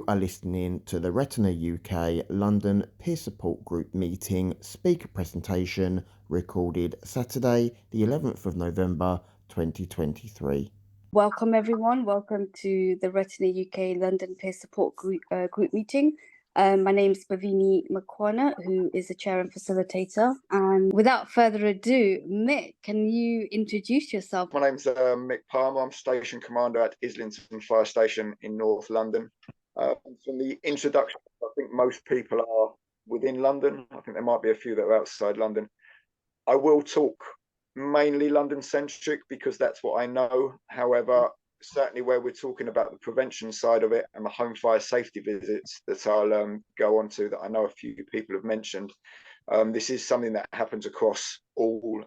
are listening to the Retina UK London Peer Support Group meeting speaker presentation recorded Saturday, the 11th of November 2023. Welcome everyone. Welcome to the Retina UK London Peer Support Group meeting. My name is Bhavini Makwana, who is the chair and facilitator. And without further ado, Mick, can you introduce yourself? My name's Mick Palmer. I'm Station Commander at Islington Fire Station in North London. From the introduction, I think most people are within London. I think there might be a few that are outside London. I will talk mainly London-centric because that's what I know. However, certainly where we're talking about the prevention side of it and the home fire safety visits that I'll go on to, that I know a few people have mentioned, this is something that happens across all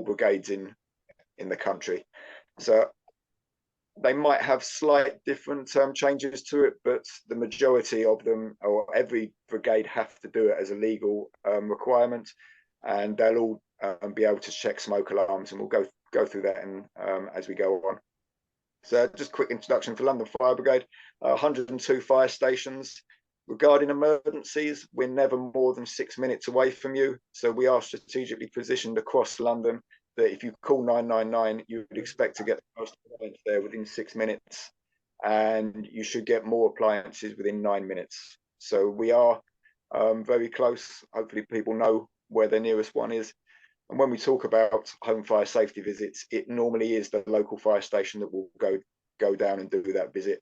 brigades in the country. So they might have slight different changes to it, but the majority of them, or every brigade, have to do it as a legal requirement, and they'll all be able to check smoke alarms, and we'll go through that as we go on. So just a quick introduction for London Fire Brigade. 102 fire stations. Regarding emergencies, we're never more than 6 minutes away from you, so we are strategically positioned across London that if you call 999, you would expect to get the most appliance there within 6 minutes, and you should get more appliances within 9 minutes. So we are very close. Hopefully people know where their nearest one is. And when we talk about home fire safety visits, it normally is the local fire station that will go down and do that visit.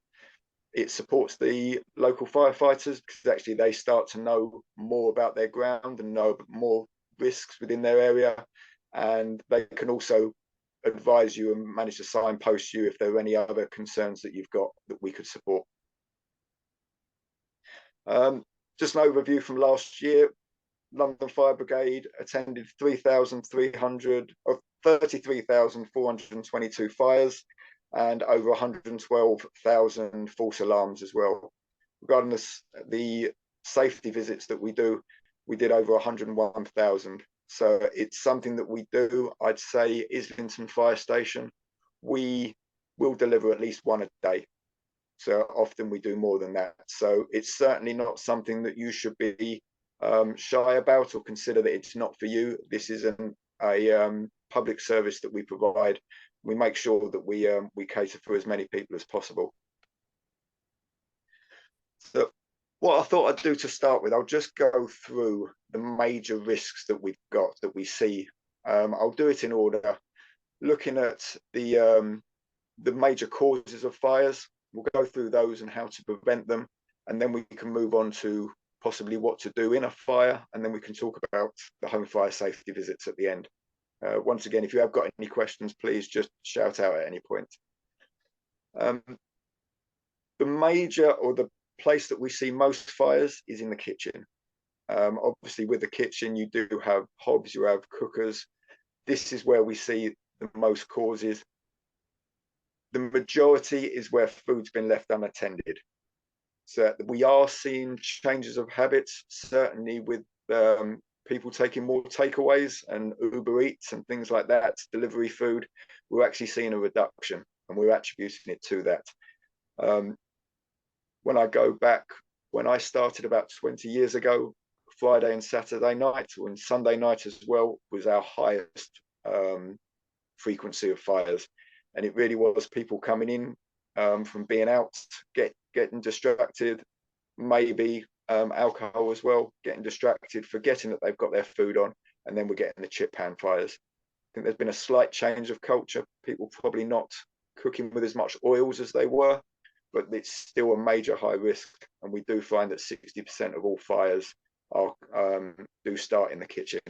It supports the local firefighters because actually they start to know more about their ground and know more risks within their area. And they can also advise you and manage to signpost you if there are any other concerns that you've got that we could support. Just an overview from last year. London Fire Brigade attended 33,422 fires and over 112,000 false alarms as well. Regarding the safety visits that we did over 101,000. So it's something that we do. I'd say Islington Fire Station, we will deliver at least one a day. So often we do more than that. So it's certainly not something that you should be shy about or consider that it's not for you. This is a public service that we provide. We make sure that we cater for as many people as possible. So what I thought I'd do to start with, I'll just go through the major risks that we've got, that we see. I'll do it in order, looking at the major causes of fires. We'll go through those and how to prevent them, and then we can move on to possibly what to do in a fire, and then we can talk about the home fire safety visits at the end. Once again, if you have got any questions, please just shout out at any point. The major, or the place that we see most fires, is in the kitchen. Obviously with the kitchen you do have hobs, you have cookers. This is where we see the most causes. The majority is where food's been left unattended. So we are seeing changes of habits, certainly with people taking more takeaways and Uber Eats and things like that, delivery food. We're actually seeing a reduction, and we're attributing it to that. When I go back, when I started about 20 years ago, Friday and Saturday night, and Sunday night as well, was our highest frequency of fires. And it really was people coming in from being out, getting distracted, maybe alcohol as well, getting distracted, forgetting that they've got their food on, and then we're getting the chip pan fires. I think there's been a slight change of culture, people probably not cooking with as much oils as they were, but it's still a major high risk, and we do find that 60% of all fires do start in the kitchen.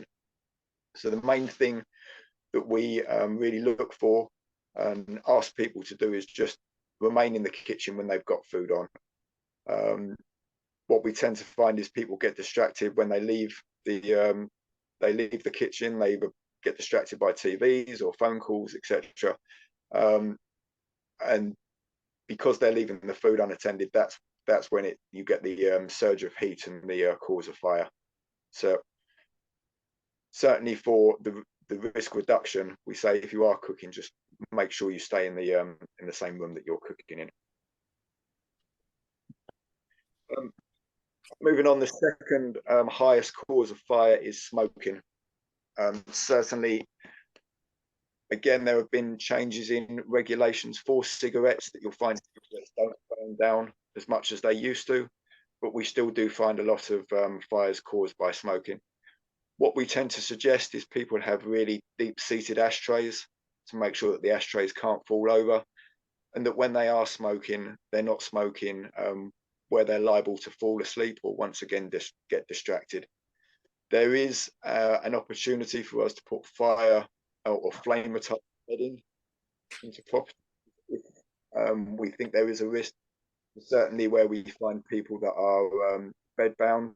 So the main thing that we really look for and ask people to do is just remain in the kitchen when they've got food on. What we tend to find is people get distracted when they leave the kitchen. They either get distracted by TVs or phone calls, etc. And because they're leaving the food unattended, that's when you get the surge of heat and the cause of fire. So certainly for the risk reduction, we say if you are cooking, just make sure you stay in the same room that you're cooking in. Moving on, the second highest cause of fire is smoking. Certainly, again, there have been changes in regulations for cigarettes that you'll find cigarettes don't burn down as much as they used to, but we still do find a lot of fires caused by smoking. What we tend to suggest is people have really deep-seated ashtrays to make sure that the ashtrays can't fall over, and that when they are smoking, they're not smoking where they're liable to fall asleep or once again get distracted. There is an opportunity for us to put fire or flame retardant bedding into property. We think there is a risk, certainly where we find people that are bedbound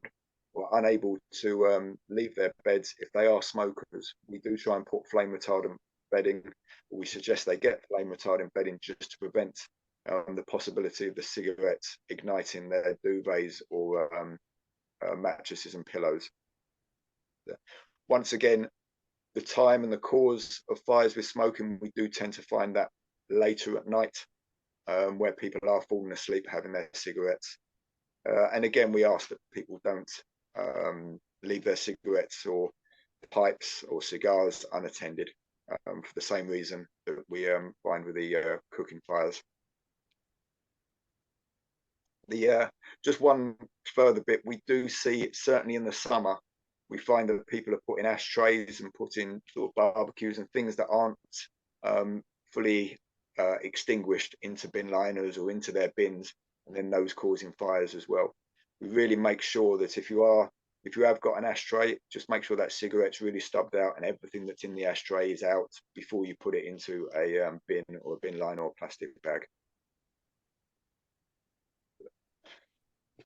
or unable to leave their beds. If they are smokers, we do try and put flame retardant bedding. We suggest they get flame retardant bedding just to prevent the possibility of the cigarettes igniting their duvets or mattresses and pillows. Once again, the time and the cause of fires with smoking, we do tend to find that later at night, where people are falling asleep having their cigarettes. And again, we ask that people don't leave their cigarettes or pipes or cigars unattended, for the same reason that we find with the cooking fires. Just one further bit, we do see, certainly in the summer, we find that people are putting ashtrays and putting sort of barbecues and things that aren't fully extinguished into bin liners or into their bins, and then those causing fires as well. We really make sure that if you have got an ashtray, just make sure that cigarette's really stubbed out and everything that's in the ashtray is out before you put it into a bin or a bin liner or plastic bag.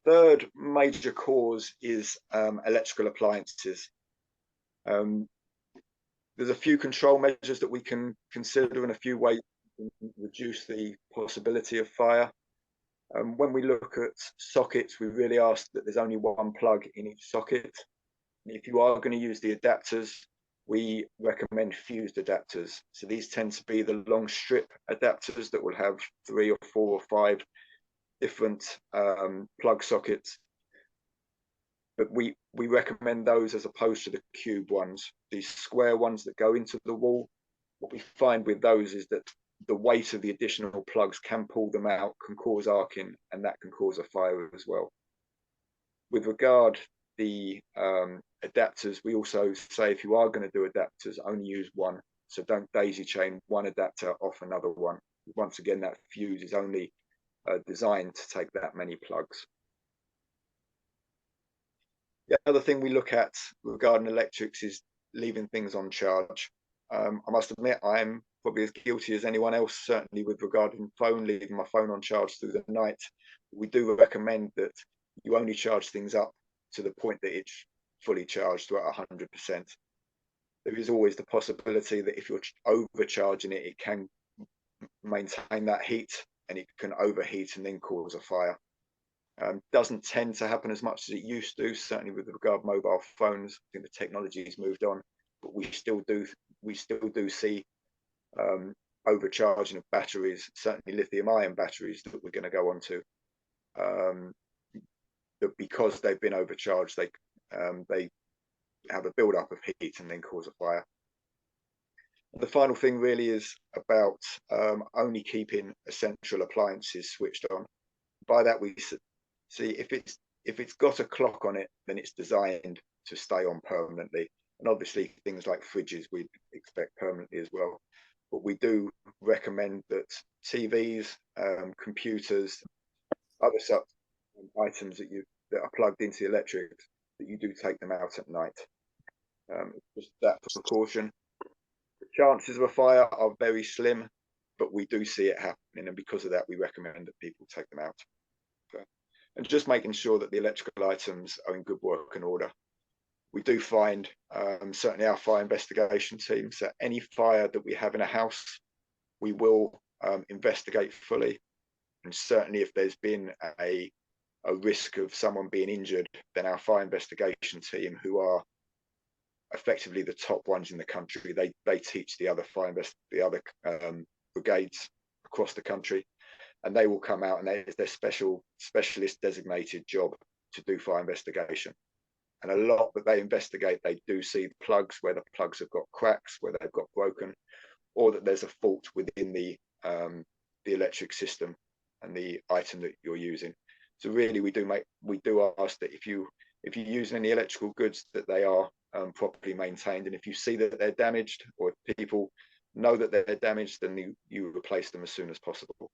Third major cause is electrical appliances. There's a few control measures that we can consider and a few ways to reduce the possibility of fire. When we look at sockets, we really ask that there's only one plug in each socket. And if you are going to use the adapters, we recommend fused adapters. So these tend to be the long strip adapters that will have 3 or 4 or 5 different plug sockets, but we recommend those as opposed to the cube ones, these square ones that go into the wall. What we find with those is that the weight of the additional plugs can pull them out, can cause arcing, and that can cause a fire as well. With regard the adapters, we also say if you are going to do adapters, only use one, so don't daisy chain one adapter off another one. Once again, that fuse is only designed to take that many plugs. The other thing we look at regarding electrics is leaving things on charge. I must admit I'm probably as guilty as anyone else, certainly with regarding phone, leaving my phone on charge through the night. We do recommend that you only charge things up to the point that it's fully charged to 100%. There is always the possibility that if you're overcharging it, it can maintain that heat and it can overheat and then cause a fire. Doesn't tend to happen as much as it used to, certainly with regard to mobile phones. I think the technology has moved on, but we still do see overcharging of batteries, certainly lithium-ion batteries that we're going to go on to, that because they've been overcharged, they have a build-up of heat and then cause a fire. The final thing really is about only keeping essential appliances switched on. By that we see if it's got a clock on it, then it's designed to stay on permanently. And obviously things like fridges we expect permanently as well. But we do recommend that TVs, computers, other such items that are plugged into the electric, that you do take them out at night. Just that precaution. The chances of a fire are very slim, but we do see it happening, and because of that, we recommend that people take them out. Okay. And just making sure that the electrical items are in good working order. We do find, certainly our fire investigation team, so any fire that we have in a house, we will investigate fully. And certainly if there's been a risk of someone being injured, then our fire investigation team, who are effectively the top ones in the country, they teach the other brigades across the country, and they will come out, and it's their specialist designated job to do fire investigation. And a lot that they investigate, they do see the plugs, where the plugs have got cracks, where they've got broken, or that there's a fault within the electric system and the item that you're using. So really, we do ask that if you're using any electrical goods, that they are properly maintained, and if you see that they're damaged, or if people know that they're damaged, then you replace them as soon as possible.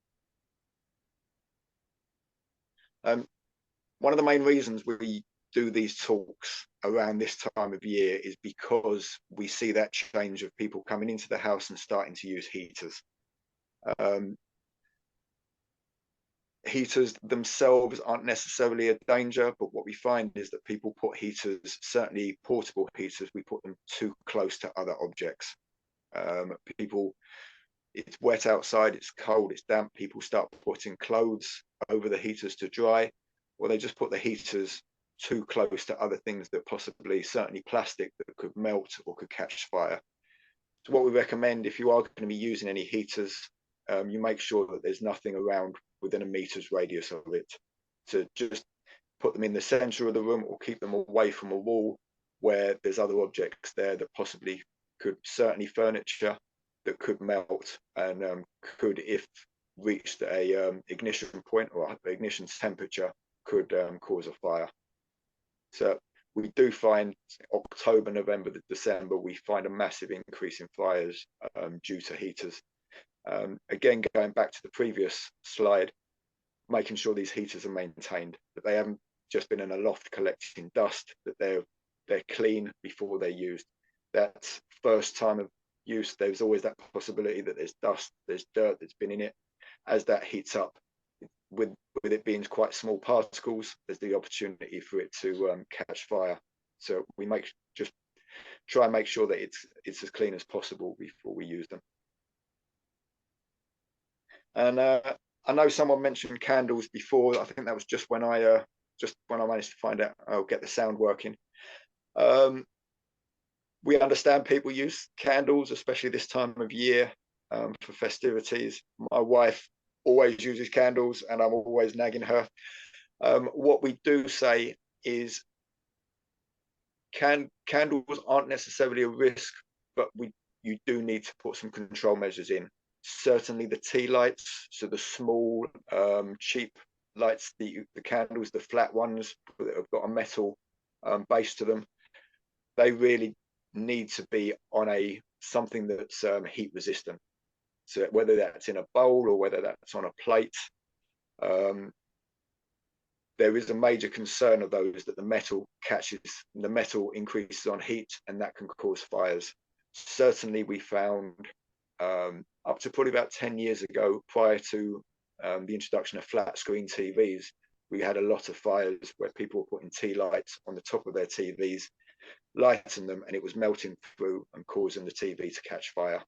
One of the main reasons we do these talks around this time of year is because we see that change of people coming into the house and starting to use heaters. Heaters themselves aren't necessarily a danger, but what we find is that people put heaters, certainly portable heaters, we put them too close to other objects. It's wet outside, it's cold, it's damp, people start putting clothes over the heaters to dry, or they just put the heaters too close to other things that possibly, certainly plastic, that could melt or could catch fire. So what we recommend, if you are going to be using any heaters, you make sure that there's nothing around within a meter's radius of it. To just put them in the center of the room, or keep them away from a wall where there's other objects there that possibly could, certainly furniture, that could melt and could, if reached a ignition point or ignition temperature, could cause a fire. So we do find October, November, December, we find a massive increase in fires due to heaters. Again, going back to the previous slide, making sure these heaters are maintained, that they haven't just been in a loft collecting dust, that they're clean before they're used. That first time of use, there's always that possibility that there's dust, there's dirt that's been in it. As that heats up, with it being quite small particles, there's the opportunity for it to catch fire. So we try and make sure that it's as clean as possible before we use them. And I know someone mentioned candles before. I think that was just when I managed to find out I'll get the sound working. We understand people use candles, especially this time of year, for festivities. My wife always uses candles, and I'm always nagging her. What we do say is, candles aren't necessarily a risk, but you do need to put some control measures in. Certainly the tea lights, so the small, cheap lights, the candles, the flat ones that have got a metal base to them, they really need to be on something that's heat resistant. So whether that's in a bowl or whether that's on a plate, there is a major concern of those that the metal increases on heat, and that can cause fires. Certainly we found up to probably about 10 years ago, prior to the introduction of flat screen TVs, we had a lot of fires where people were putting tea lights on the top of their TVs, lighting them, and it was melting through and causing the TV to catch fire.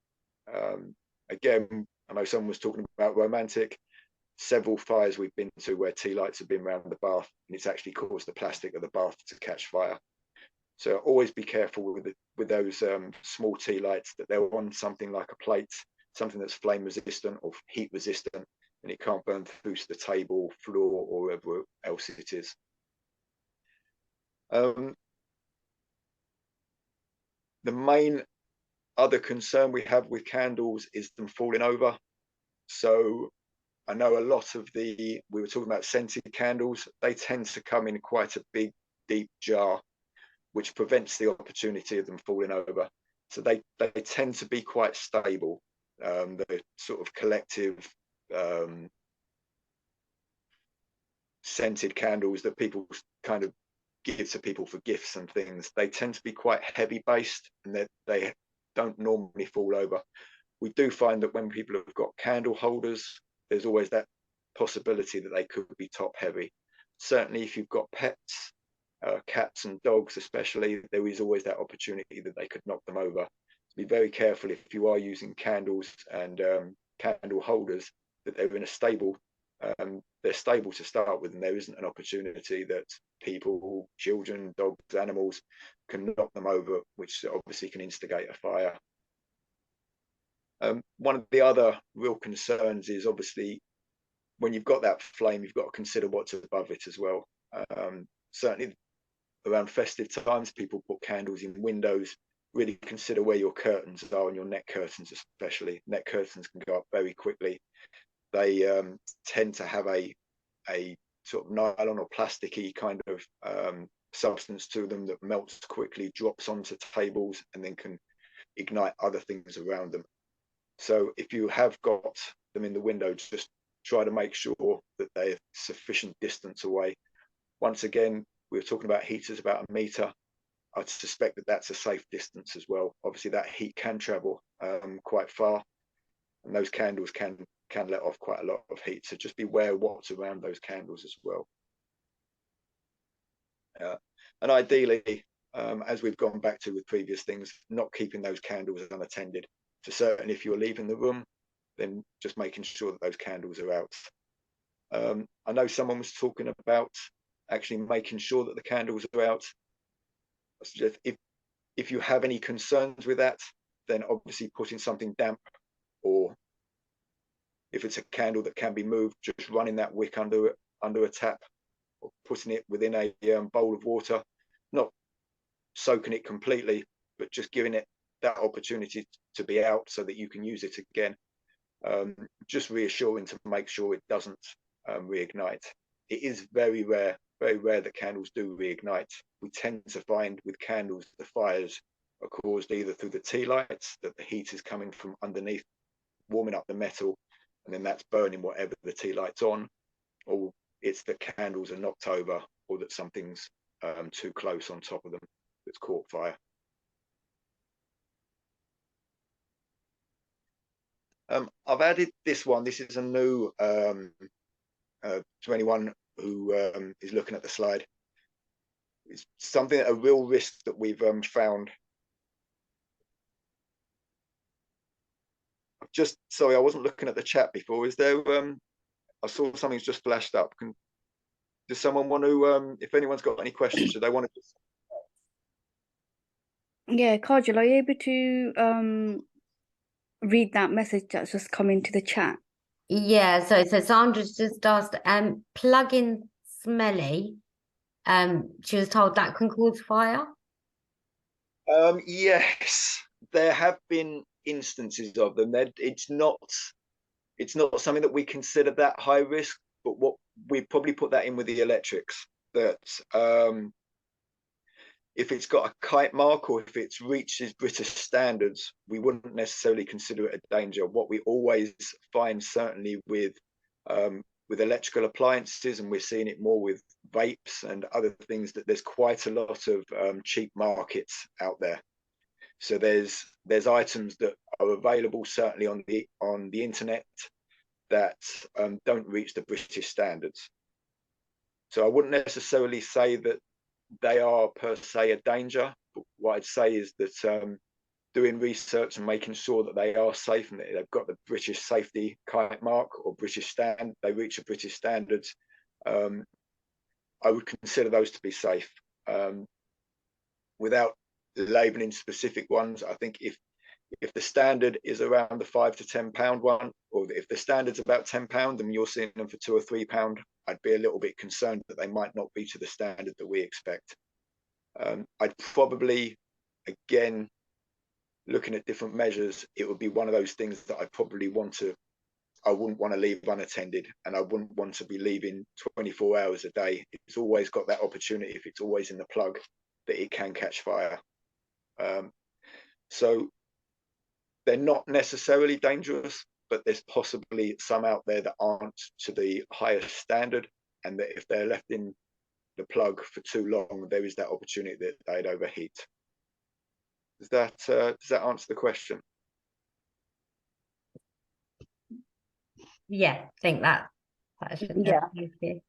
Again, I know someone was talking about romantic. Several fires we've been to where tea lights have been around the bath, and it's actually caused the plastic of the bath to catch fire. So always be careful with those small tea lights, that they're on something like a plate, something that's flame resistant or heat resistant, and it can't burn through to the table, floor, or wherever else it is. The main other concern we have with candles is them falling over. So I know a lot of we were talking about scented candles, they tend to come in quite a big, deep jar, which prevents the opportunity of them falling over. So they tend to be quite stable. The sort of collective scented candles that people kind of give to people for gifts and things, they tend to be quite heavy based, and they don't normally fall over. We do find that when people have got candle holders, there's always that possibility that they could be top heavy. Certainly if you've got pets, cats and dogs especially, there is always that opportunity that they could knock them over. So be very careful if you are using candles and candle holders, that they're in a stable, they're stable to start with, and there isn't an opportunity that people, children, dogs, animals can knock them over, which obviously can instigate a fire. One of the other real concerns is obviously when you've got that flame, you've got to consider what's above it as well. Certainly around festive times, people put candles in windows. Really consider where your curtains are, and your net curtains especially. Net curtains can go up very quickly. They tend to have a sort of nylon or plasticky kind of substance to them that melts quickly, drops onto tables, and then can ignite other things around them. So if you have got them in the window, just try to make sure that they're sufficient distance away. Once again, we were talking about heaters about 1 meter. I'd suspect that that's a safe distance as well. Obviously, that heat can travel quite far, and those candles can let off quite a lot of heat. So just beware what's around those candles as well. And ideally, as we've gone back to with previous things, not keeping those candles unattended. So certainly if you're leaving the room, then just making sure that those candles are out. I know someone was talking about actually making sure that the candles are out. I suggest if you have any concerns with that, then obviously putting something damp, or if it's a candle that can be moved, just running that wick under a tap, or putting it within a bowl of water, not soaking it completely, but just giving it that opportunity to be out so that you can use it again. Just reassuring to make sure it doesn't reignite. It is very rare that candles do reignite. We tend to find with candles the fires are caused either through the tea lights, that the heat is coming from underneath, warming up the metal, and then that's burning whatever the tea light's on, or it's that candles are knocked over, or that something's too close on top of them that's caught fire. I've added this one. This is a new to anyone who is looking at the slide. It's something, a real risk that we've found. Sorry, I wasn't looking at the chat before. Is there? I saw something's just flashed up. Does someone want to? If anyone's got any questions, do they want to? Yeah, Kajal, are you able to read that message that's just come into the chat? Yeah, so Sandra's just asked, plug-in smelly. She was told that can cause fire. Yes, there have been instances of them. It's not something that we consider that high risk, but what we probably put that in with the electrics, that if it's got a kite mark, or if it reaches British standards, we wouldn't necessarily consider it a danger. What we always find, certainly with electrical appliances, and we're seeing it more with vapes and other things, that there's quite a lot of cheap markets out there. So there's items that are available certainly on the internet that don't reach the British standards. So I wouldn't necessarily say that they are per se a danger, but what I'd say is that doing research and making sure that they are safe, and that they've got the British safety kite mark, or they reach the British standards, I would consider those to be safe. Without labelling specific ones, I think if the standard is around the £5 to £10 one, or if the standard's about £10 and you're seeing them for £2 or £3, I'd be a little bit concerned that they might not be to the standard that we expect. I'd probably, again, looking at different measures, it would be one of those things that I wouldn't want to leave unattended, and I wouldn't want to be leaving 24 hours a day. It's always got that opportunity, if it's always in the plug, that it can catch fire. So they're not necessarily dangerous, but there's possibly some out there that aren't to the highest standard, and that if they're left in the plug for too long, there is that opportunity that they'd overheat. Does that answer the question? Yeah, I think that should Yeah. be.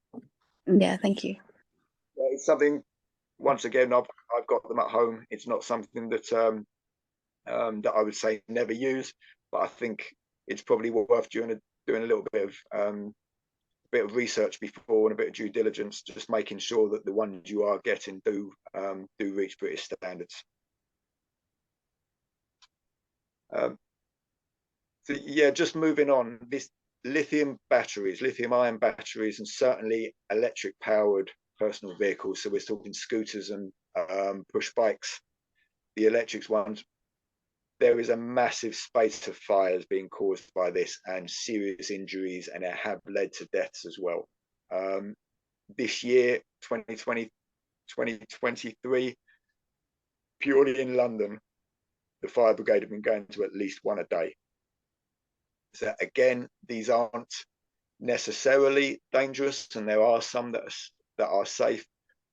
Yeah, thank you. It's something, once again, I've got them at home. It's not something that that I would say never use, but I think it's probably worth doing a little bit of research before, and a bit of due diligence, just making sure that the ones you are getting do reach British standards. So yeah, just moving on. lithium batteries, lithium ion batteries, and certainly electric powered personal vehicles. So we're talking scooters and push bikes, the electric ones. There is a massive spate of fires being caused by this and serious injuries, and it have led to deaths as well. This year, 2020, 2023, purely in London, the fire brigade have been going to at least one a day. So again, these aren't necessarily dangerous, and there are some that are safe.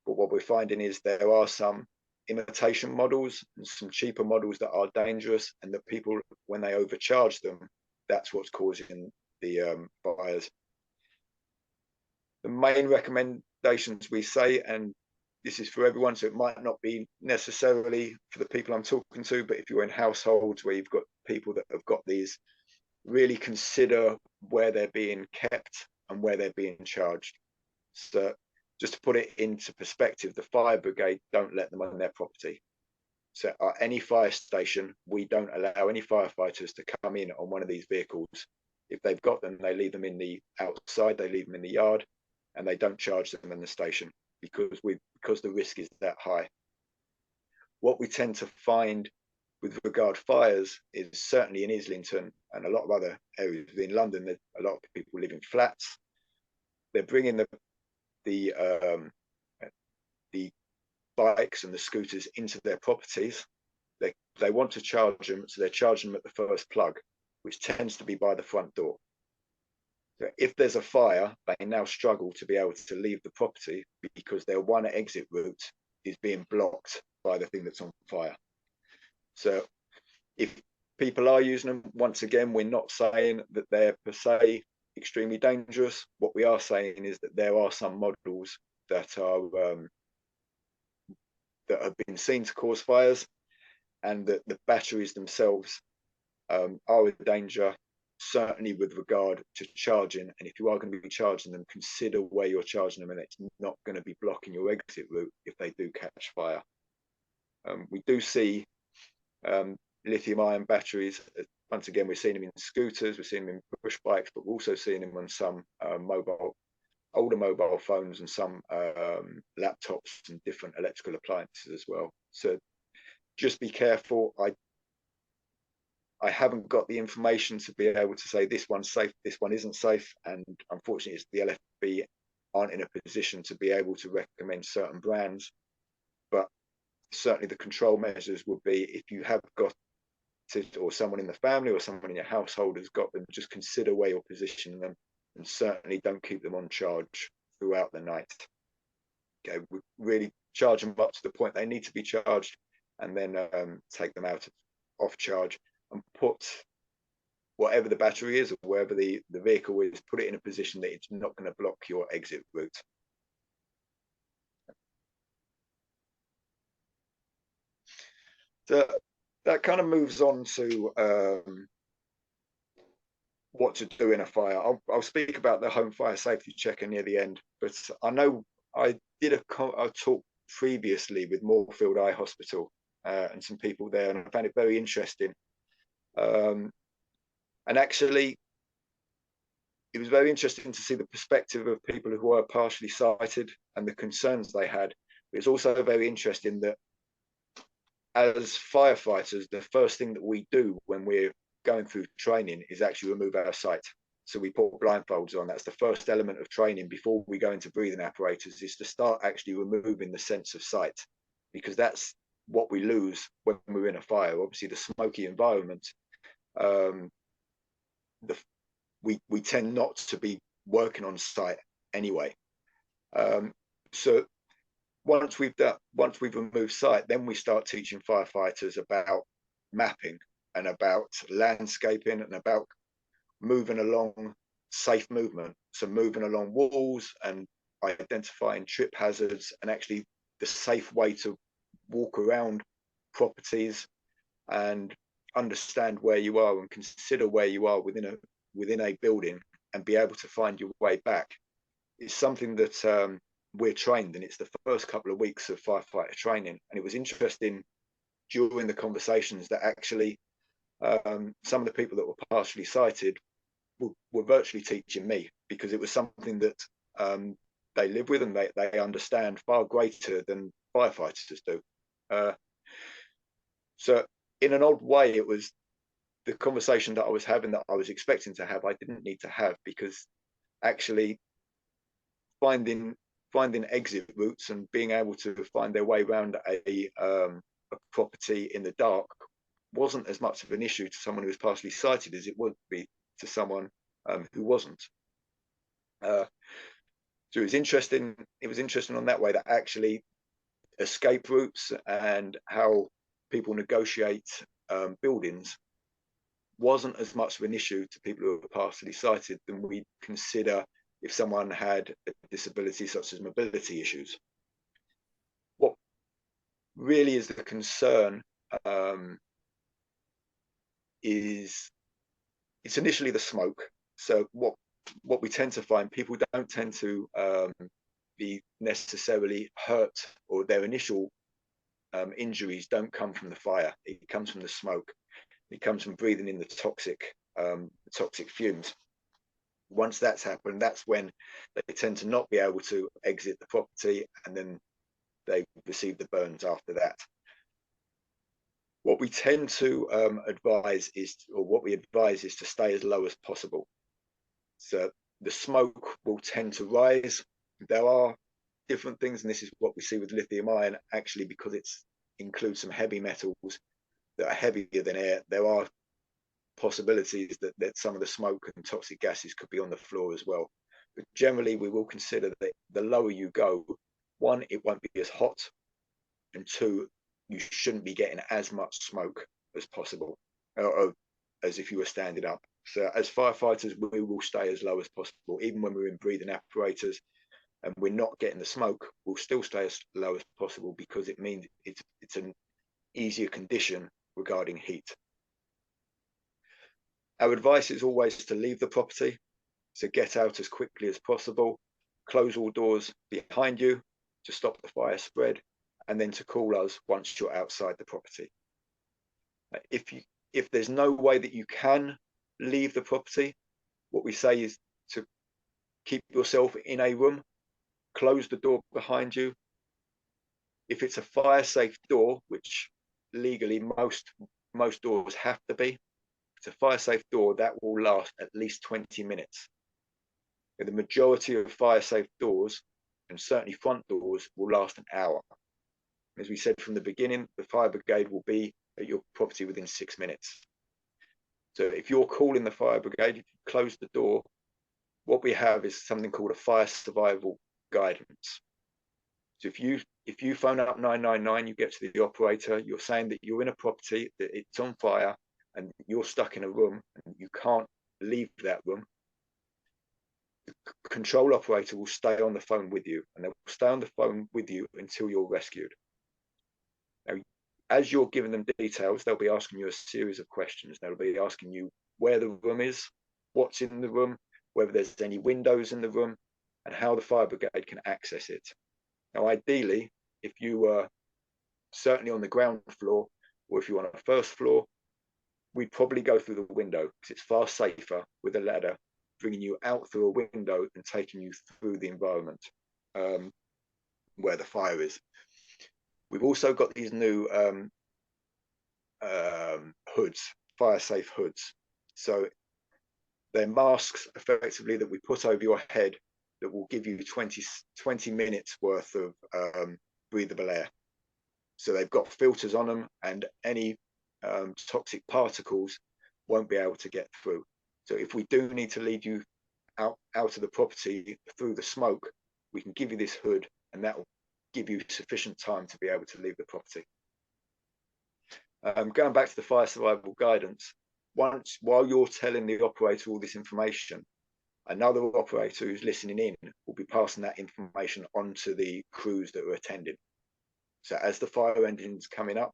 But what we're finding is there are some imitation models and some cheaper models that are dangerous, and that people, when they overcharge them, that's what's causing the fires. The main recommendations we say, and this is for everyone, so it might not be necessarily for the people I'm talking to, but if you're in households where you've got people that have got these, really consider where they're being kept and where they're being charged. So just to put it into perspective, the fire brigade don't let them on their property. So at any fire station, we don't allow any firefighters to come in on one of these vehicles. If they've got them, they leave them in the outside, they leave them in the yard, and they don't charge them in the station because the risk is that high. What we tend to find with regard fires is certainly in Islington and a lot of other areas in London, that a lot of people live in flats. They're bringing the bikes and the scooters into their properties. They want to charge them, so they're charging them at the first plug, which tends to be by the front door. So if there's a fire, they now struggle to be able to leave the property because their one exit route is being blocked by the thing that's on fire. So if people are using them, once again, we're not saying that they're per se extremely dangerous. What we are saying is that there are some models that are that have been seen to cause fires, and that the batteries themselves are a danger, certainly with regard to charging. And if you are going to be charging them, consider where you're charging them, and it's not going to be blocking your exit route if they do catch fire. We do see lithium ion batteries. Once again, we're seeing them in scooters, we're seeing them in push bikes, but we're also seeing them on some older mobile phones and some laptops and different electrical appliances as well. So just be careful. I haven't got the information to be able to say this one's safe, this one isn't safe, and unfortunately, it's the LFB aren't in a position to be able to recommend certain brands. But certainly, the control measures would be, if you have got it, or someone in the family or someone in your household has got them, just consider where you're positioning them, and certainly don't keep them on charge throughout the night. Okay, we really charge them up to the point they need to be charged, and then take them out off charge, and put whatever the battery is or wherever the vehicle is, put it in a position that it's not going to block your exit route. So that kind of moves on to what to do in a fire. I'll speak about the home fire safety checker near the end, but I know I did a talk previously with Moorfield Eye Hospital and some people there, and I found it very interesting. And actually, it was very interesting to see the perspective of people who were partially sighted and the concerns they had. But it's also very interesting that as firefighters, the first thing that we do when we're going through training is actually remove our sight. So we put blindfolds on. That's the first element of training before we go into breathing apparatus, is to start actually removing the sense of sight, because that's what we lose when we're in a fire. Obviously, the smoky environment, we tend not to be working on sight anyway. So once we've removed sight, then we start teaching firefighters about mapping and about landscaping and about moving along, safe movement. So moving along walls and identifying trip hazards, and actually the safe way to walk around properties and understand where you are and consider where you are within a building and be able to find your way back. It's something that we're trained in. It's the first couple of weeks of firefighter training, and it was interesting during the conversations that actually some of the people that were partially sighted were virtually teaching me, because it was something that they live with and they understand far greater than firefighters do. So in an odd way, it was the conversation that I was having that I was expecting to have, I didn't need to have, because actually finding exit routes and being able to find their way around a property in the dark wasn't as much of an issue to someone who was partially sighted as it would be to someone who wasn't. So it was interesting. It was interesting on that way, that actually escape routes and how people negotiate buildings wasn't as much of an issue to people who are partially sighted than we consider if someone had a disability such as mobility issues. What really is the concern is it's initially the smoke. So what we tend to find, people don't tend to be necessarily hurt, or their initial injuries don't come from the fire. It comes from the smoke. It comes from breathing in the toxic fumes. Once that's happened, that's when they tend to not be able to exit the property, and then they receive the burns after that. What we tend to advise is to stay as low as possible. So the smoke will tend to rise. There are different things, and this is what we see with lithium ion, actually, because it includes some heavy metals that are heavier than air. There are possibilities that some of the smoke and toxic gases could be on the floor as well. But generally, we will consider that the lower you go, one, it won't be as hot, and two, you shouldn't be getting as much smoke as possible, or as if you were standing up. So as firefighters, we will stay as low as possible. Even when we're in breathing apparatus and we're not getting the smoke, we'll still stay as low as possible, because it means it's an easier condition regarding heat. Our advice is always to leave the property, so get out as quickly as possible, close all doors behind you to stop the fire spread, and then to call us once you're outside the property. If there's no way that you can leave the property, what we say is to keep yourself in a room, close the door behind you. If it's a fire safe door, which legally most doors have to be, it's a fire safe door, that will last at least 20 minutes. The majority of fire safe doors, and certainly front doors, will last an hour. As we said from the beginning, the fire brigade will be at your property within 6 minutes. So if you're calling the fire brigade, if you close the door, what we have is something called a fire survival guidance. So if you phone up 999, you get to the operator, you're saying that you're in a property, that it's on fire, and you're stuck in a room and you can't leave that room, the control operator will stay on the phone with you, and they'll stay on the phone with you until you're rescued. Now, as you're giving them details, they'll be asking you a series of questions. They'll be asking you where the room is, what's in the room, whether there's any windows in the room, and how the fire brigade can access it. Now, ideally, if you were certainly on the ground floor, or if you're on a first floor, we'd probably go through the window, because it's far safer with a ladder bringing you out through a window and taking you through the environment where the fire is. We've also got these new hoods, fire safe hoods. So they're masks effectively that we put over your head that will give you 20 minutes worth of breathable air. So they've got filters on them, and any toxic particles won't be able to get through. So if we do need to lead you out of the property through the smoke, we can give you this hood, and that will give you sufficient time to be able to leave the property. Going back to the fire survival guidance, while you're telling the operator all this information, another operator who's listening in will be passing that information on to the crews that are attending. So as the fire engine's coming up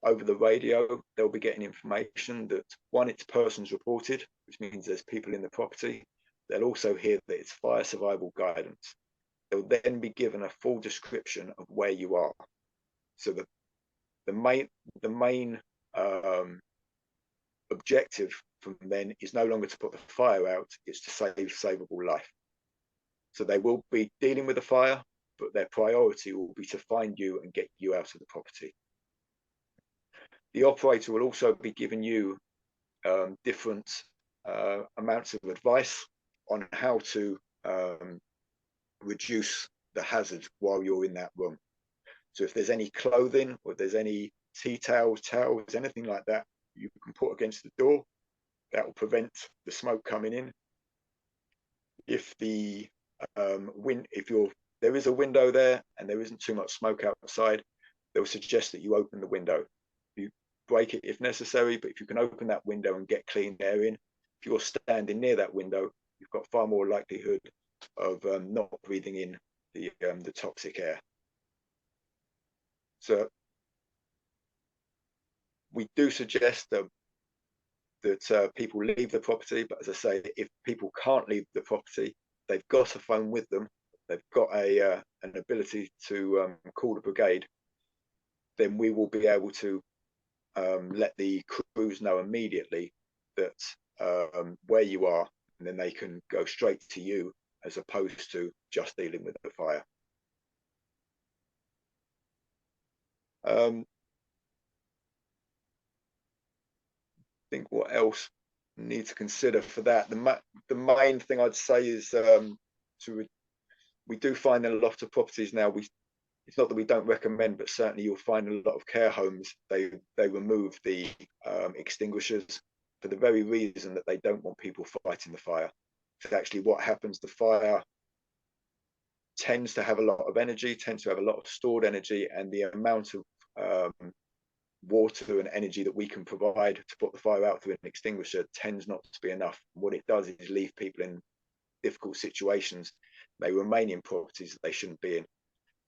over the radio, they'll be getting information that, one, it's persons reported, which means there's people in the property. They'll also hear that it's fire survival guidance. They'll then be given a full description of where you are. So the main objective from then is no longer to put the fire out, it's to save savable life. So they will be dealing with the fire, but their priority will be to find you and get you out of the property. The operator will also be giving you different amounts of advice on how to reduce the hazard while you're in that room. So if there's any clothing or if there's any tea towels, anything like that, you can put against the door. That will prevent the smoke coming in. If the there is a window there and there isn't too much smoke outside, they'll suggest that you open the window. You break it if necessary, but if you can open that window and get clean air in, if you're standing near that window, you've got far more likelihood of not breathing in the toxic air. So we do suggest that people leave the property, but as I say, if people can't leave the property, they've got a phone with them, they've got an ability to call the brigade, then we will be able to let the crews know immediately that where you are, and then they can go straight to you as opposed to just dealing with the fire. I think what else we need to consider for that, the main thing I'd say is we do find in a lot of properties now, it's not that we don't recommend, but certainly you'll find a lot of care homes, they remove the extinguishers for the very reason that they don't want people fighting the fire. So actually what happens, the fire tends to have a lot of energy, tends to have a lot of stored energy, and the amount of water and energy that we can provide to put the fire out through an extinguisher tends not to be enough. What it does is leave people in difficult situations. They remain in properties that they shouldn't be in.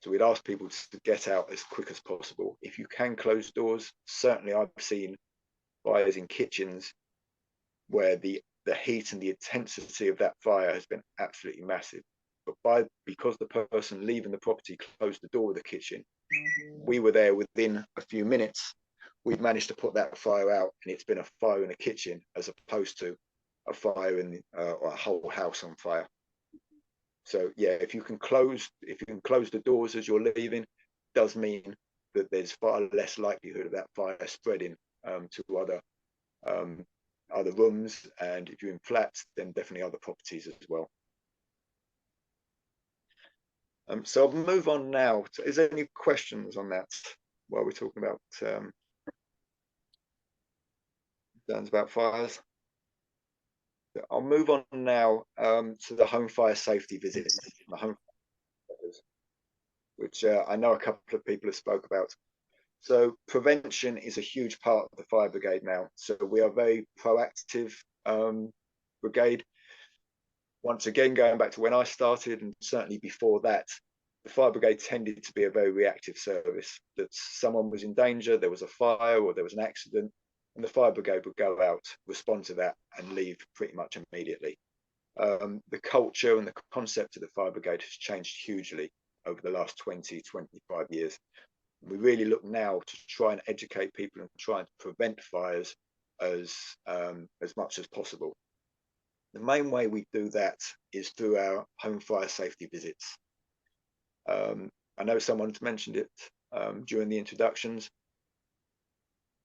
So we'd ask people to get out as quick as possible. If you can close doors, certainly I've seen fires in kitchens where the heat and the intensity of that fire has been absolutely massive. But because the person leaving the property closed the door of the kitchen, we were there within a few minutes. We've managed to put that fire out, and it's been a fire in a kitchen as opposed to a fire in or a whole house on fire. So yeah, if you can close the doors as you're leaving, it does mean that there's far less likelihood of that fire spreading to other rooms, and if you're in flats, then definitely other properties as well. So I'll move on now. Is there any questions on that while we're talking about concerns about fires? I'll move on now to the home fire safety visits, which I know a couple of people have spoke about. So prevention is a huge part of the fire brigade now. So we are a very proactive brigade. Once again, going back to when I started, and certainly before that, the fire brigade tended to be a very reactive service. That someone was in danger, there was a fire or there was an accident, and the fire brigade would go out, respond to that, and leave pretty much immediately. The culture and the concept of the fire brigade has changed hugely over the last 20, 25 years. We really look now to try and educate people and try and prevent fires as much as possible. The main way we do that is through our home fire safety visits. I know someone's mentioned it during the introductions.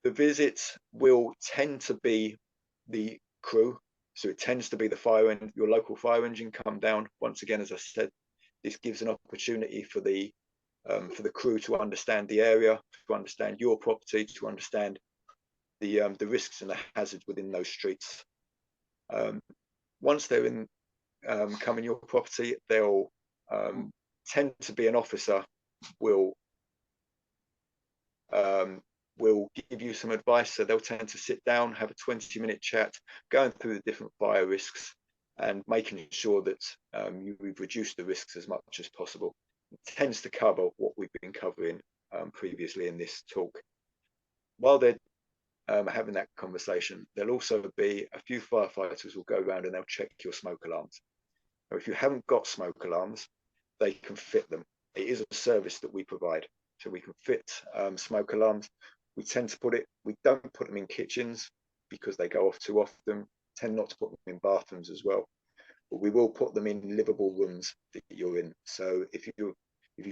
The visits will tend to be the crew, so it tends to be your local fire engine come down. Once again, as I said, this gives an opportunity for the crew to understand the area, to understand your property, to understand the risks and the hazards within those streets. Once they're come in your property, they'll tend to be an officer will give you some advice. So they'll tend to sit down, have a 20-minute chat, going through the different fire risks and making sure that we've reduced the risks as much as possible. It tends to cover what we've been covering previously in this talk. While they're having that conversation, there'll also be a few firefighters will go around and they'll check your smoke alarms. Now, if you haven't got smoke alarms, they can fit them. It is a service that we provide, so we can fit smoke alarms. We don't put them in kitchens. because they go off too often. Tend not to put them in bathrooms as well, but we will put them in livable rooms that you're in. So if you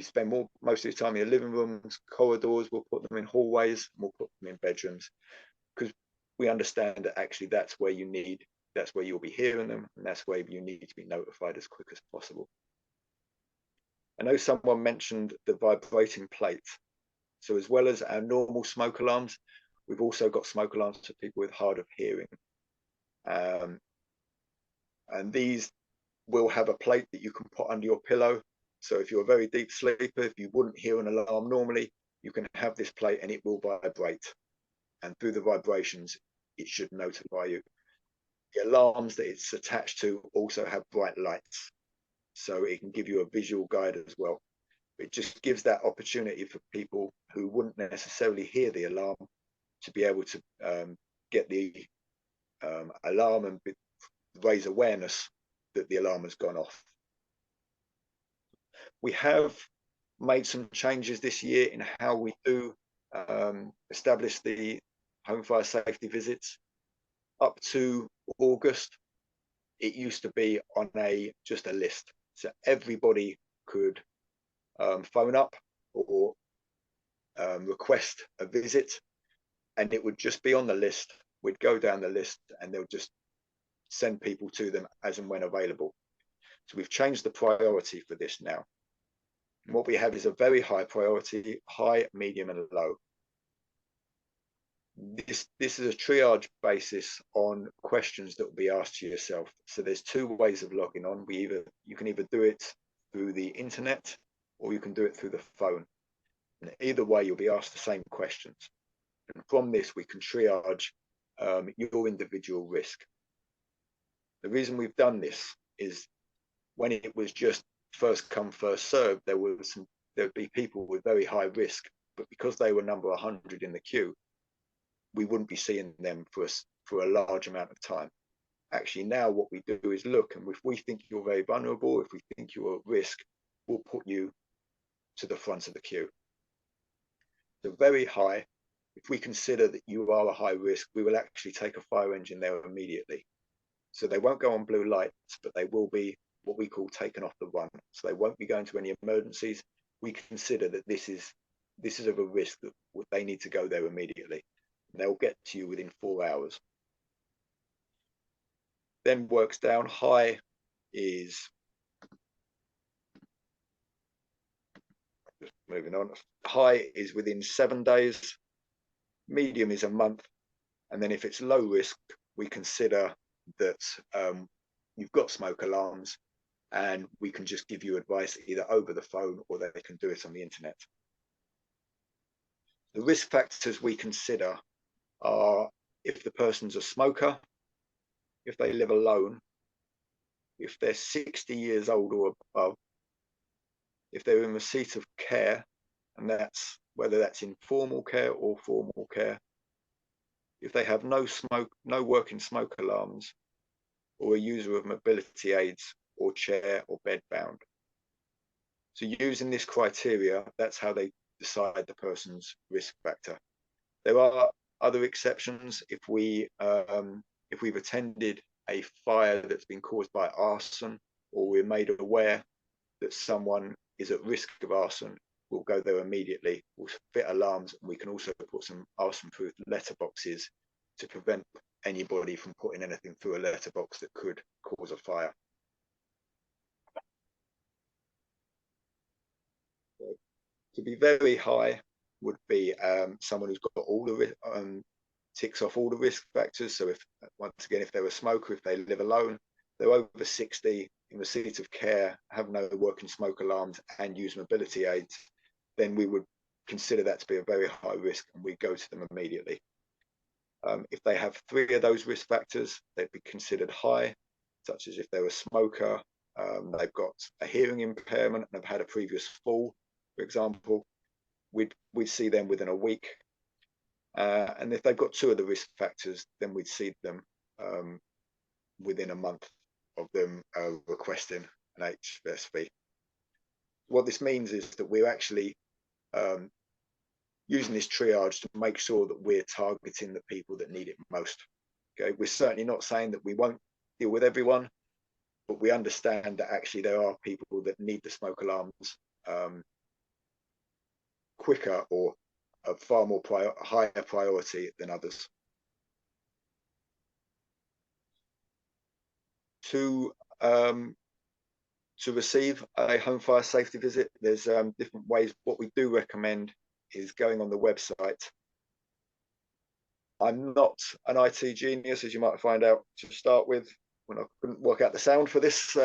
spend most of your time in your living rooms, corridors, we'll put them in hallways, and we'll put them in bedrooms, because we understand that actually that's where you'll be hearing them, and that's where you need to be notified as quick as possible. I know someone mentioned the vibrating plate. So as well as our normal smoke alarms, we've also got smoke alarms for people with hard of hearing. And these will have a plate that you can put under your pillow. So if you're a very deep sleeper, if you wouldn't hear an alarm normally, you can have this plate and it will vibrate. And through the vibrations, it should notify you. The alarms that it's attached to also have bright lights, so it can give you a visual guide as well. It just gives that opportunity for people who wouldn't necessarily hear the alarm to be able to get the alarm and raise awareness that the alarm has gone off. We have made some changes this year in how we do establish the home fire safety visits. Up to August, it used to be on just a list, so everybody could phone up or request a visit, and it would just be on the list. We'd go down the list and they'll just send people to them as and when available. So we've changed the priority for this now. And what we have is a very high priority, high, medium and low. This is a triage basis on questions that will be asked to yourself. So there's two ways of logging on. You can either do it through the internet or you can do it through the phone. And either way, you'll be asked the same questions. And from this, we can triage your individual risk. The reason we've done this is when it was just first come, first served, there'd be people with very high risk, but because they were number 100 in the queue, we wouldn't be seeing them for a large amount of time. Actually, now what we do is look, and if we think you're very vulnerable, if we think you're at risk, we'll put you to the front of the queue. So very high. If we consider that you are a high risk, we will actually take a fire engine there immediately. So they won't go on blue lights, but they will be what we call taken off the run. So they won't be going to any emergencies. We consider that this is of a risk that they need to go there immediately. And they'll get to you within 4 hours. Then works down. High is, just moving on. High is within 7 days. Medium is a month. And then if it's low risk, we consider that you've got smoke alarms and we can just give you advice either over the phone or they can do it on the internet. The risk factors we consider are if the person's a smoker, if they live alone, if they're 60 years old or above, if they're in receipt of care, and that's whether that's informal care or formal care, if they have no working smoke alarms, or a user of mobility aids or chair or bed bound. So using this criteria, that's how they decide the person's risk factor. There are other exceptions. If we've attended a fire that's been caused by arson, or we're made aware that someone is at risk of arson, we'll go there immediately. We'll fit alarms, and we can also put some arson-proof letterboxes to prevent anybody from putting anything through a letterbox that could cause a fire. So, to be very high would be someone who's got all the ticks off all the risk factors. So if, once again, if they're a smoker, if they live alone, they're over 60, in receipt of care, have no working smoke alarms and use mobility aids, then we would consider that to be a very high risk and we go to them immediately. If they have 3 of those risk factors, they'd be considered high, such as if they're a smoker, they've got a hearing impairment and have had a previous fall, for example, we'd see them within a week. And if they've got 2 of the risk factors, then we'd see them within a month of them requesting an HSV. What this means is that we're actually using this triage to make sure that we're targeting the people that need it most. Okay, we're certainly not saying that we won't deal with everyone, but we understand that actually there are people that need the smoke alarms quicker or a far more higher priority than others. To receive a home fire safety visit, there's different ways. What we do recommend is going on the website. I'm not an IT genius, as you might find out to start with, when I couldn't work out the sound for this,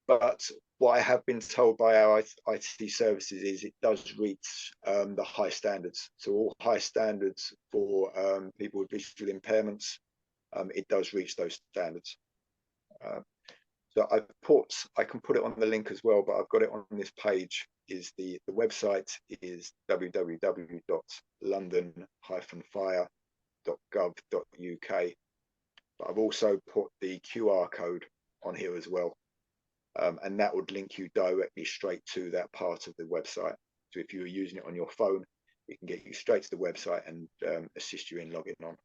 but what I have been told by our IT services is it does reach the high standards. So all high standards for people with visual impairments, it does reach those standards. So I can put it on the link as well, but I've got it on this page. Is the website is www.london-fire.gov.uk. But I've also put the QR code on here as well, and that would link you directly straight to that part of the website. So if you were using it on your phone, it can get you straight to the website and assist you in logging on.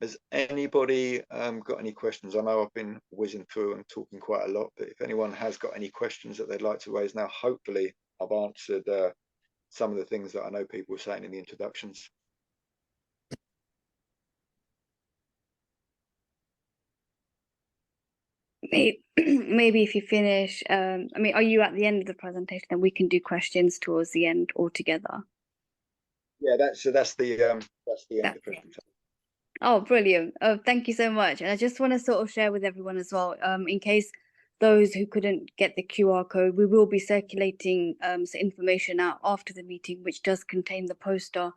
Has anybody got any questions? I know I've been whizzing through and talking quite a lot, but if anyone has got any questions that they'd like to raise now, hopefully I've answered some of the things that I know people were saying in the introductions. Maybe if you finish, I mean, are you at the end of the presentation? And we can do questions towards the end altogether. Yeah, that's the end of the presentation. Oh, brilliant. Oh, thank you so much. And I just want to sort of share with everyone as well, in case those who couldn't get the QR code, we will be circulating some information out after the meeting, which does contain the poster,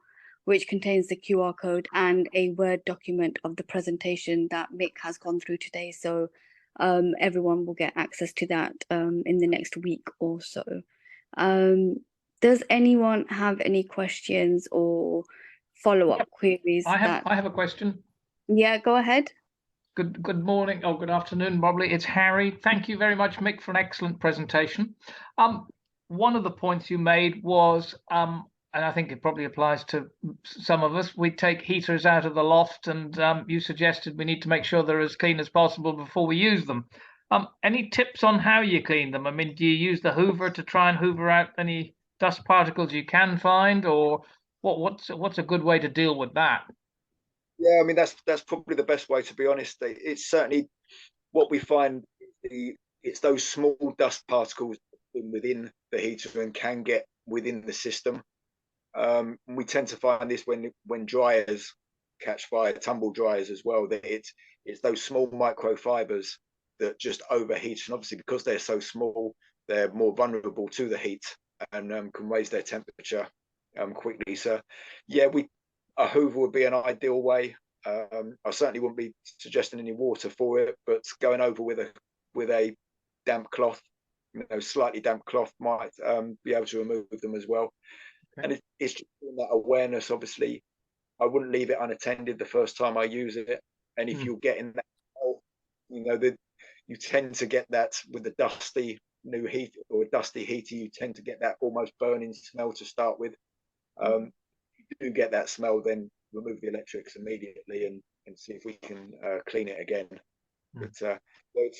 which contains the QR code and a Word document of the presentation that Mick has gone through today. So everyone will get access to that in the next week or so. Does anyone have any questions or follow-up queries? I have a question. Yeah, go ahead. Good morning or good afternoon, probably. It's Harry. Thank you very much, Mick, for an excellent presentation. One of the points you made was, and I think it probably applies to some of us, we take heaters out of the loft, and you suggested we need to make sure they're as clean as possible before we use them. Any tips on how you clean them? I mean, do you use the Hoover to try and hoover out any dust particles you can find, or what's a good way to deal with that? Yeah, I mean that's probably the best way, to be honest. It's certainly what we find. It's those small dust particles within the heater and can get within the system. We tend to find this when dryers catch fire, tumble dryers as well. That it's those small microfibers that just overheat, and obviously because they're so small, they're more vulnerable to the heat and can raise their temperature quickly. So yeah, a Hoover would be an ideal way. I certainly wouldn't be suggesting any water for it, but going over with a damp cloth, slightly damp cloth might be able to remove them as well. Okay. And it's just that awareness. Obviously, I wouldn't leave it unattended the first time I use it. And if you're getting that, you tend to get that with the dusty new heat or a dusty heater. You tend to get that almost burning smell to start with. If you do get that smell, then remove the electrics immediately and see if we can clean it again. But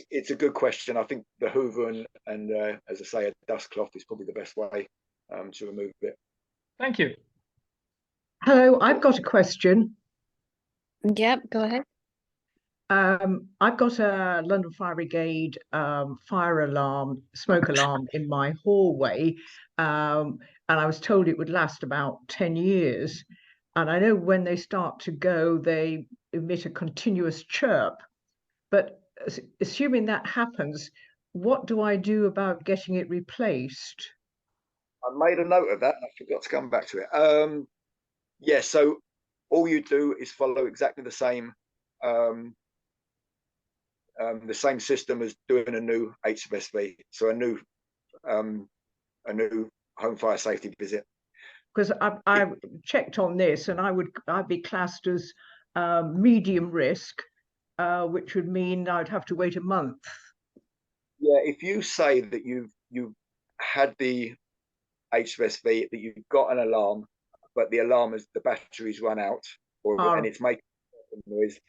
it's a good question. I think the Hoover and as I say, a dust cloth is probably the best way to remove it. Thank you. Hello, I've got a question. Yep, go ahead. I've got a London Fire Brigade fire alarm, smoke alarm in my hallway, and I was told it would last about 10 years. And I know when they start to go, they emit a continuous chirp. But assuming that happens, what do I do about getting it replaced? I made a note of that. I forgot to come back to it. Yeah, so all you do is follow exactly the same system as doing a new HFSV, so a new home fire safety visit. Because I checked on this, and I'd be classed as medium risk, which would mean I'd have to wait a month. Yeah, if you say that you've had the HFSV, that you've got an alarm, but the alarm is the batteries run out, and it's making noise,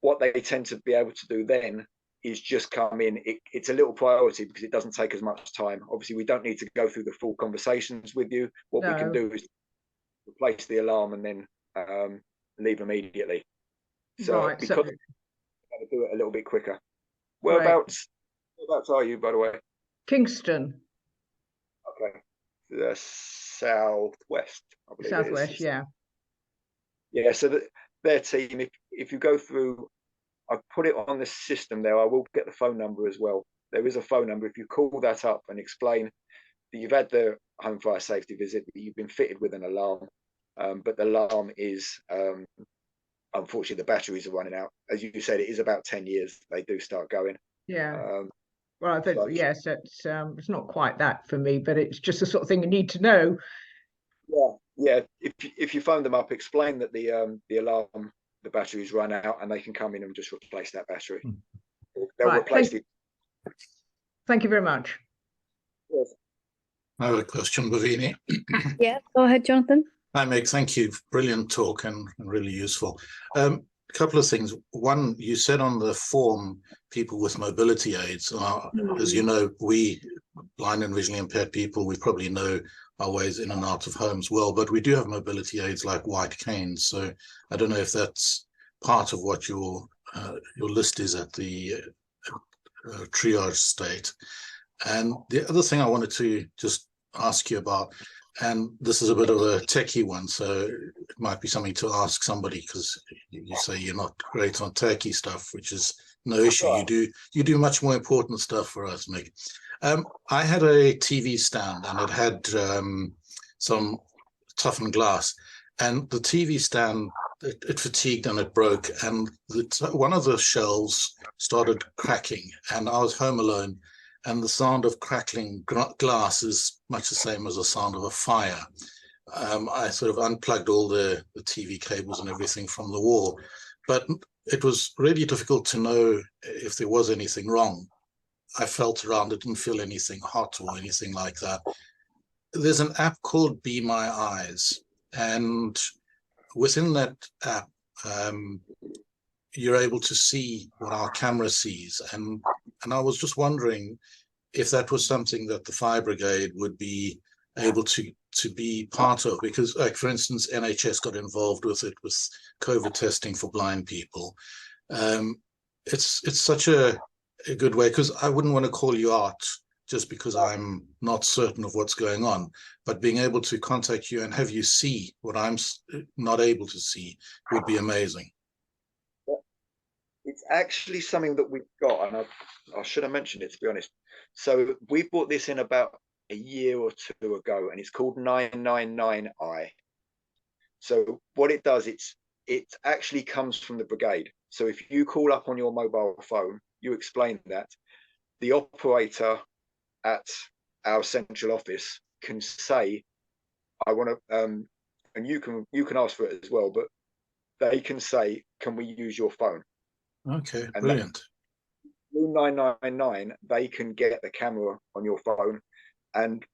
what they tend to be able to do then is just come in. It's a little priority because it doesn't take as much time. Obviously, we don't need to go through the full conversations with you. What we can do is replace the alarm and then leave immediately. So because we got to do it a little bit quicker. Whereabouts are you, by the way? Kingston. Okay, the southwest, I believe. Southwest, yeah. Yeah, so their team, if you go through, I've put it on the system there. I will get the phone number as well. There is a phone number. If you call that up and explain that you've had the home fire safety visit, that you've been fitted with an alarm, but the alarm is, unfortunately, the batteries are running out. As you said, it is about 10 years they do start going. Yeah. Well, I think, yes, it's not quite that for me, but it's just the sort of thing you need to know. Yeah. If you phone them up, explain that the alarm, the batteries run out, and they can come in and just replace that battery. They'll replace it. Thank you very much. Yes. I have a question, Bhavini. Yeah, go ahead, Jonathan. Hi, Meg. Thank you. Brilliant talk and really useful. A couple of things. One, you said on the form, people with mobility aids. As you know, we blind and visually impaired people, we probably know our ways in and out of homes well, but we do have mobility aids like white canes. So I don't know if that's part of what your list is at the triage state. And the other thing I wanted to just ask you about, and this is a bit of a techie one, so it might be something to ask somebody, because you say you're not great on techie stuff, which is no issue. You do much more important stuff for us, Mick. I had a TV stand, and it had some toughened glass, and the TV stand, it fatigued and it broke, and one of the shelves started cracking, and I was home alone, and the sound of crackling glass is much the same as the sound of a fire. I sort of unplugged all the TV cables and everything from the wall, but it was really difficult to know if there was anything wrong. I felt around, it didn't feel anything hot or anything like that. There's an app called Be My Eyes, and within that app, you're able to see what our camera sees. And I was just wondering if that was something that the fire brigade would be able to be part of, because, like, for instance, NHS got involved with it with COVID testing for blind people. It's such a good way, because I wouldn't want to call you out just because I'm not certain of what's going on, but being able to contact you and have you see what I'm not able to see would be amazing. It's actually something that we've got, and I should have mentioned it, to be honest. So we brought this in about a year or two ago, and it's called 999i. So what it does, it actually comes from the brigade. So if you call up on your mobile phone, you explain that, the operator at our central office can say, I want to, and you can ask for it as well, but they can say, can we use your phone? Okay, and brilliant. Through 999, they can get the camera on your phone, and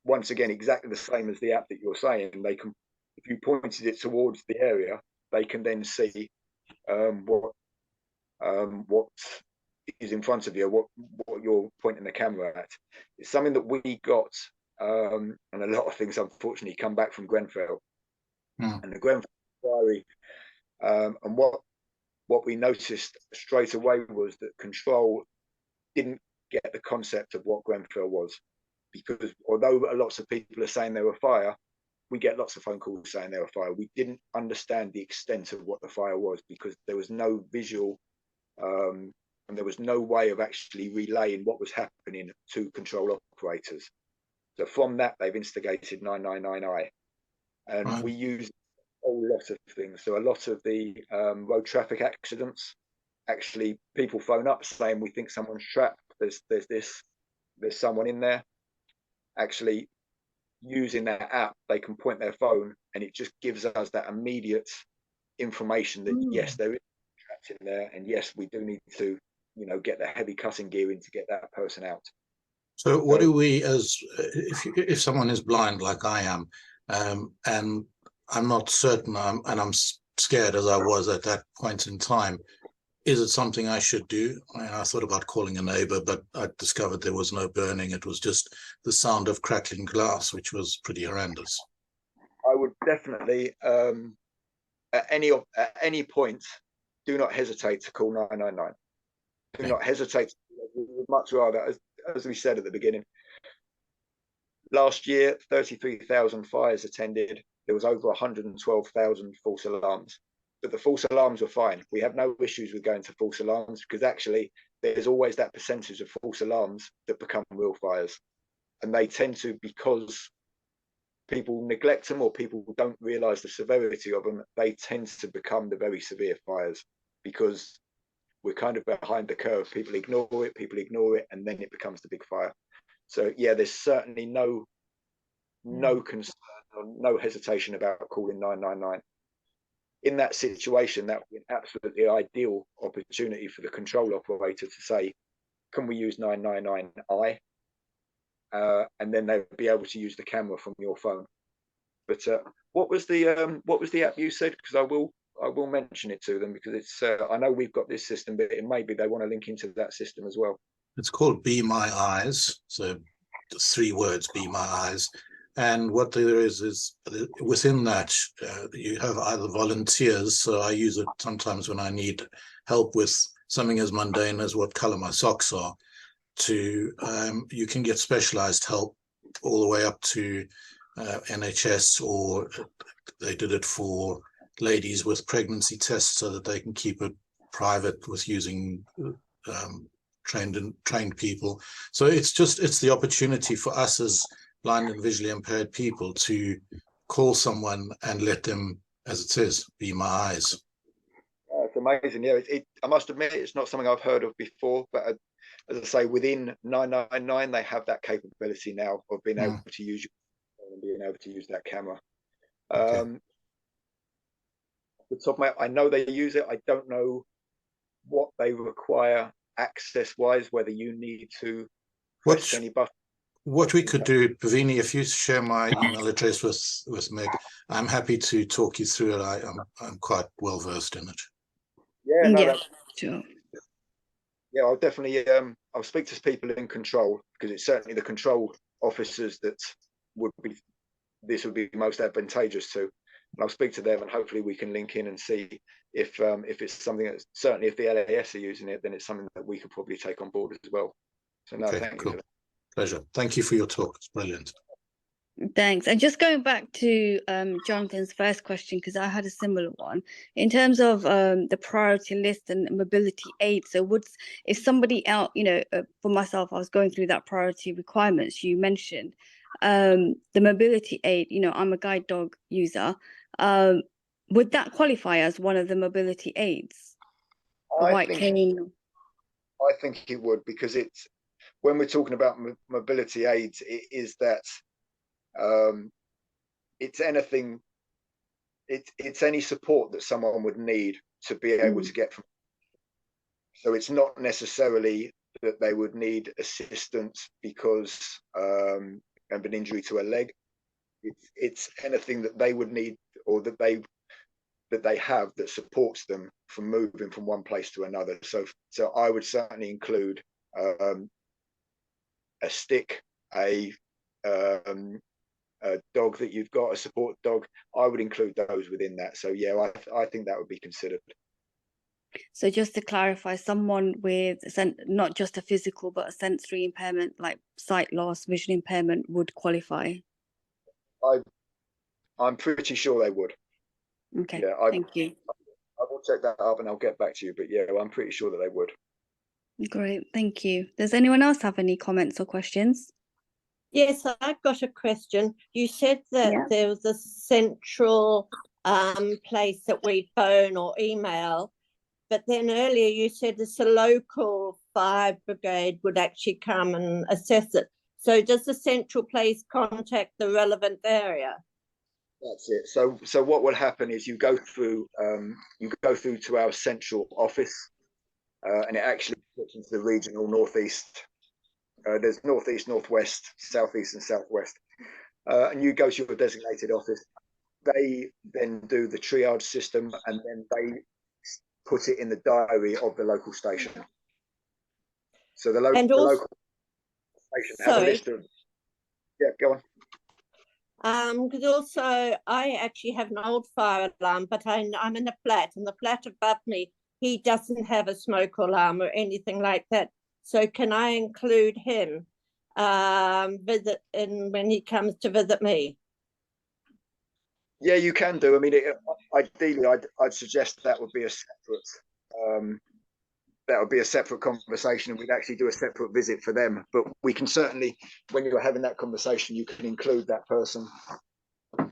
once again, exactly the same as the app that you're saying, they can, if you pointed it towards the area, they can then see what is in front of you, what you're pointing the camera at. It's something that we got, and a lot of things unfortunately come back from Grenfell, and the Grenfell inquiry, and what we noticed straight away was that control didn't get the concept of what Grenfell was, because although lots of people are saying there were fire, we get lots of phone calls saying there were fire. We didn't understand the extent of what the fire was, because there was no visual, and there was no way of actually relaying what was happening to control operators. So from that, they've instigated 999i, and we use a lot of things. So a lot of the road traffic accidents, actually people phone up saying, we think someone's trapped, there's someone in there. Actually using that app, they can point their phone and it just gives us that immediate information that yes, there is trapped in there, and yes, we do need to, get the heavy cutting gear in to get that person out. So what do we, as if someone is blind like I am, and I'm not certain, I'm scared as I was at that point in time, is it something I should do? I thought about calling a neighbor, but I discovered there was no burning. It was just the sound of crackling glass, which was pretty horrendous. I would definitely, at any point, do not hesitate to call 999. Do not hesitate. We would much rather, as we said at the beginning, last year, 33,000 fires attended. There was over 112,000 false alarms. But the false alarms were fine. We have no issues with going to false alarms because actually there's always that percentage of false alarms that become real fires. And they tend to, because people neglect them or people don't realize the severity of them, they tend to become the very severe fires because we're kind of behind the curve. People ignore it, and then it becomes the big fire. So yeah, there's certainly no concern or no hesitation about calling 999. In that situation, that would be an absolutely ideal opportunity for the control operator to say, can we use 999I? And then they'll be able to use the camera from your phone. But what was the app you said? Because I will mention it to them, because it's I know we've got this system, but it may be they want to link into that system as well. It's called Be My Eyes. So 3 words, Be My Eyes. And what there is within that, you have either volunteers. So I use it sometimes when I need help with something as mundane as what color my socks are. You can get specialized help all the way up to NHS, or they did it for ladies with pregnancy tests so that they can keep it private with using trained people. So it's the opportunity for us as blind and visually impaired people to call someone and let them, as it says, be my eyes. It's amazing. Yeah, I must admit, it's not something I've heard of before, but as I say, within 999, they have that capability now of being able to use your phone and being able to use that camera. Okay. The top of my, I know they use it. I don't know what they require access-wise, whether you need to press any button. What we could do, Pavini, if you share my email address with Meg, I'm happy to talk you through it. I'm quite well versed in it. Yeah, no, Yeah, sure. Yeah, I'll definitely I'll speak to people in control, because it's certainly the control officers that this would be most advantageous to. And I'll speak to them, and hopefully we can link in and see if it's something that's, certainly if the LAS are using it, then it's something that we could probably take on board as well. So no, okay, thank cool. you for that. Pleasure. Thank you for your talk. It's brilliant. Thanks. And just going back to Jonathan's first question, because I had a similar one in terms of the priority list and mobility aid. So if somebody else, for myself, I was going through that priority requirements you mentioned, the mobility aid, I'm a guide dog user. Would that qualify as one of the mobility aids? I think it would, because it's, when we're talking about mobility aids, it is that it's anything, it's any support that someone would need to be able to get from. So it's not necessarily that they would need assistance because of an injury to a leg. It's anything that they would need, or that they have, that supports them from moving from one place to another. So I would certainly include a stick, a dog that you've got, a support dog. I would include those within that. So yeah, I think that would be considered. So just to clarify, someone with not just a physical but a sensory impairment like sight loss, vision impairment would qualify? I'm pretty sure they would. Okay, yeah, thank you. I will check that up and I'll get back to you, but yeah, I'm pretty sure that they would. Great, thank you. Does anyone else have any comments or questions? Yes, I've got a question. You said that there was a central place that we phone or email, but then earlier you said it's a local fire brigade would actually come and assess it. So does the central place contact the relevant area? That's it. So what will happen is you go through to our central office, and it actually puts into the regional northeast. There's northeast, northwest, southeast, and southwest, and you go to your designated office. they then do the triage system, and then they put it in the diary of the local station. So the local station have a list of. Yeah, go on. Because also I actually have an old fire alarm, but I'm in a flat, and the flat above me, he doesn't have a smoke alarm or anything like that. So can I include him when he comes to visit me? Yeah, you can do. I mean, ideally, I'd suggest that would be a separate conversation, and we'd actually do a separate visit for them. But we can certainly, when you're having that conversation, you can include that person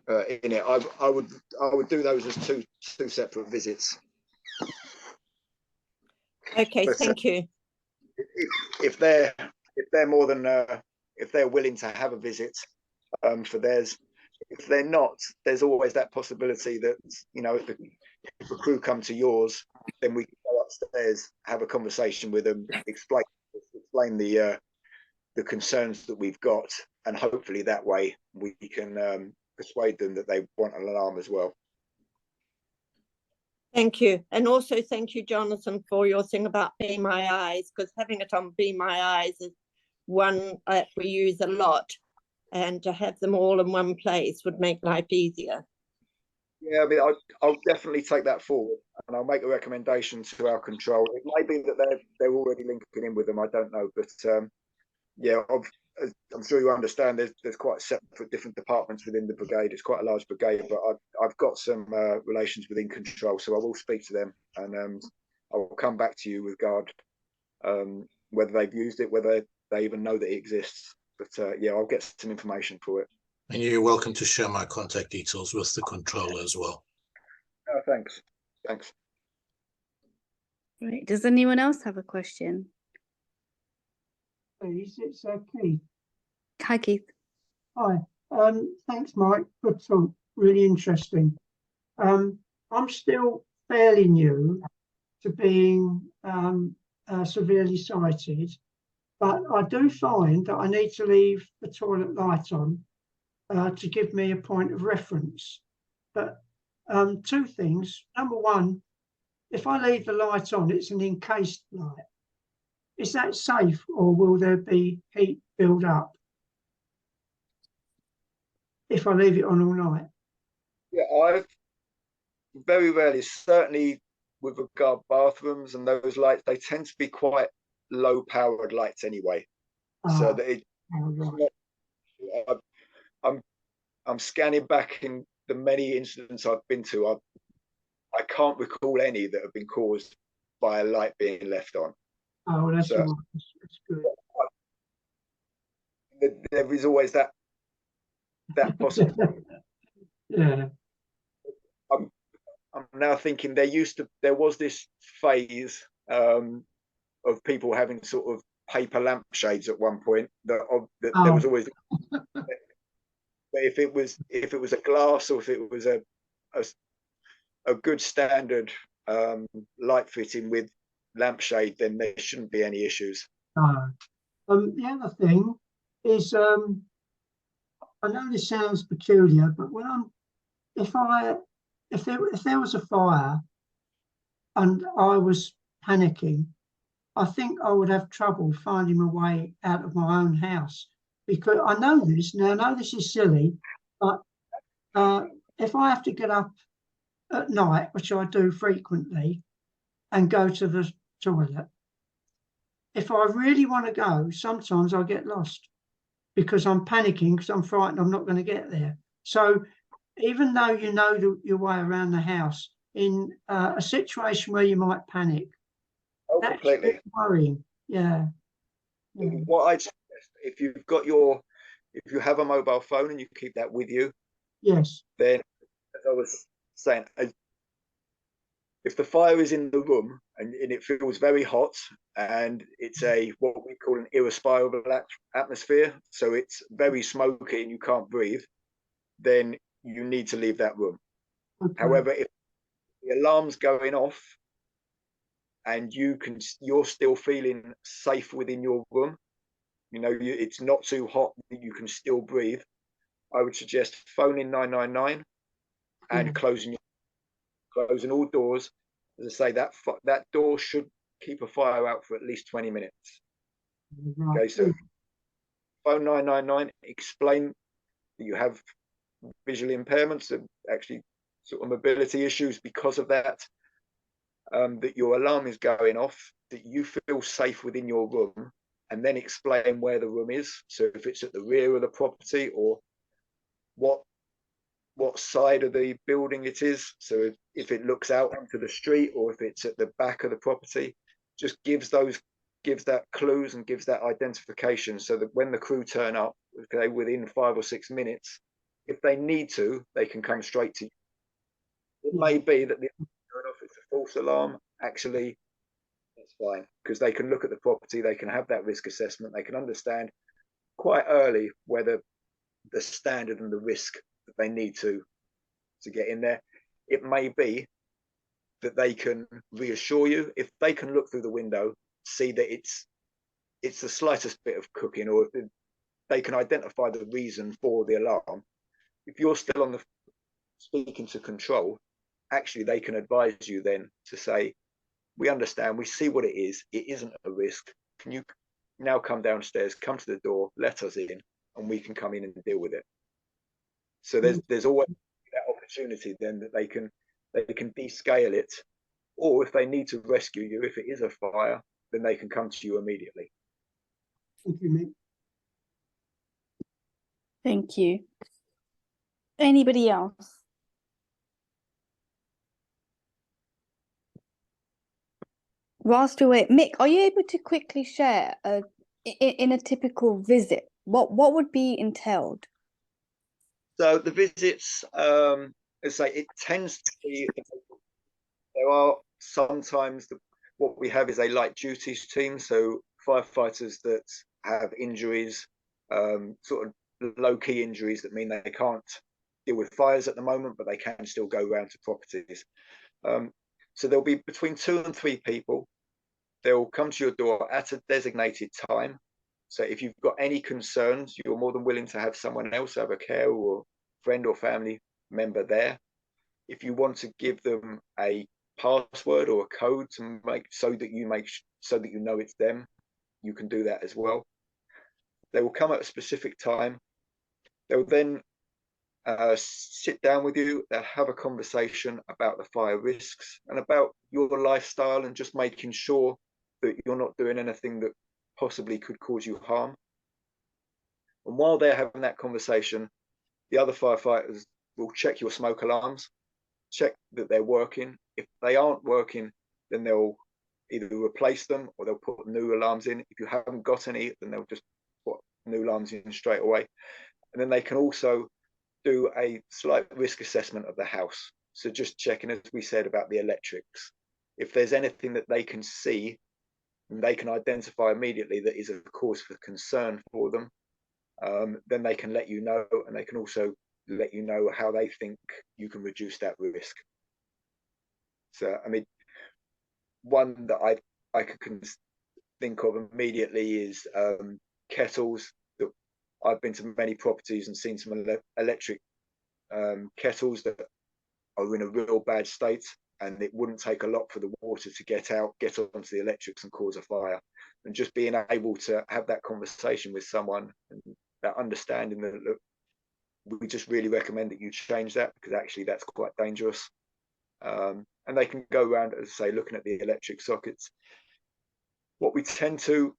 in it. I would do those as two separate visits. Okay, but, thank you. If they're more than if they're willing to have a visit for theirs. If they're not, there's always that possibility that, you know, if the crew come to yours, then we can go upstairs, have a conversation with them, explain the concerns that we've got, and hopefully that way we can persuade them that they want an alarm as well. Thank you. And also thank you, Jonathan, for your thing about Be My Eyes, because having it on Be My Eyes is one that we use a lot. And to have them all in one place would make life easier. Yeah, I mean, I'll definitely take that forward, and I'll make a recommendation to our control. It may be that they're already linking in with them. I don't know, but yeah, I'm sure you understand. There's quite separate different departments within the brigade. It's quite a large brigade, but I've got some relations within control, so I will speak to them, and I will come back to you with regard whether they've used it, whether they even know that it exists. But yeah, I'll get some information for it. And you're welcome to share my contact details with the controller as well. Oh, thanks. Right. Does anyone else have a question? Please, it's Keith. Hi, Keith. Hi. Thanks, Mike. Good talk. Really interesting. I'm still fairly new to being severely sighted, but I do find that I need to leave the toilet light on to give me a point of reference. But two things. Number one, if I leave the light on, it's an encased light. Is that safe, or will there be heat build up if I leave it on all night? Yeah, I've very rarely, certainly with regard to bathrooms and those lights, they tend to be quite low powered lights anyway. So that I'm scanning back in the many incidents I've been to. I can't recall any that have been caused by a light being left on. Oh, that's good. There is always that possibility. Yeah. I'm now thinking there was this phase of people having sort of paper lampshades at one point that there was always. But if it was a glass, or if it was a good standard light fitting with lampshade, then there shouldn't be any issues. No. The other thing is, I know this sounds peculiar, but if there was a fire and I was panicking, I think I would have trouble finding my way out of my own house, because I know this now. I know this is silly, but if I have to get up at night, which I do frequently, and go to the toilet, if I really want to go, sometimes I get lost because I'm panicking, because I'm frightened I'm not going to get there. So even though you know your way around the house, in a situation where you might panic, that's completely worrying. Yeah. What I'd suggest, if you have a mobile phone and you keep that with you, yes, then, as I was saying, if the fire is in the room and it feels very hot and it's what we call an irrespirable atmosphere, so it's very smoky and you can't breathe, then you need to leave that room. Okay. However, if the alarm's going off and you're still feeling safe within your room, you know, it's not too hot, you can still breathe, I would suggest phoning 999 and closing all doors. As I say, that door should keep a fire out for at least 20 minutes. Okay, so phone 999, explain that you have visual impairments and actually sort of mobility issues because of that, that your alarm is going off, that you feel safe within your room, and then explain where the room is. So if it's at the rear of the property, or what side of the building it is. So if it looks out onto the street, or if it's at the back of the property, just gives that clues and gives that identification, so that when the crew turn up, okay, within 5 or 6 minutes, if they need to, they can come straight to you. It may be that the turn off, it's a false alarm. Actually, that's fine, because they can look at the property, they can have that risk assessment, they can understand quite early whether the standard and the risk that they need to get in there. It may be that they can reassure you if they can look through the window, see that it's the slightest bit of cooking, or if they can identify the reason for the alarm. If you're still on the speaking to control, actually they can advise you then to say, we understand, we see what it isn't a risk. Can you now come downstairs, come to the door, let us in, and we can come in and deal with it. So there's always that opportunity then that they can descale it, or if they need to rescue you, if it is a fire, then they can come to you immediately. Thank you, Mick. Thank you. Anybody else? Whilst we wait, Mick, are you able to quickly share in a typical visit, what would be entailed? So the visits, as I say, it tends to be, there are sometimes what we have is a light duties team, so firefighters that have injuries, sort of low-key injuries that mean they can't deal with fires at the moment, but they can still go around to properties. So there'll be between 2 and 3 people. They'll come to your door at a designated time. So if you've got any concerns, you're more than willing to have someone else, have a carer or friend or family member there. If you want to give them a password or a code to make so that you know it's them, you can do that as well. They will come at a specific time. They'll then sit down with you. They'll have a conversation about the fire risks and about your lifestyle, and just making sure that you're not doing anything that possibly could cause you harm. And while they're having that conversation, the other firefighters will check your smoke alarms, check that they're working. If they aren't working, then they'll either replace them or they'll put new alarms in. If you haven't got any, then they'll just put new alarms in straight away. And then they can also do a slight risk assessment of the house. So just checking, as we said, about the electrics. If there's anything that they can see and they can identify immediately that is a cause for concern for them, then they can let you know, and they can also let you know how they think you can reduce that risk. So, I mean, one that I could think of immediately is kettles. That I've been to many properties and seen some electric kettles that are in a real bad state, and it wouldn't take a lot for the water to get onto the electrics and cause a fire. And just being able to have that conversation with someone, and that understanding that, look, we just really recommend that you change that, because actually that's quite dangerous. And they can go around, as I say, looking at the electric sockets. What we tend to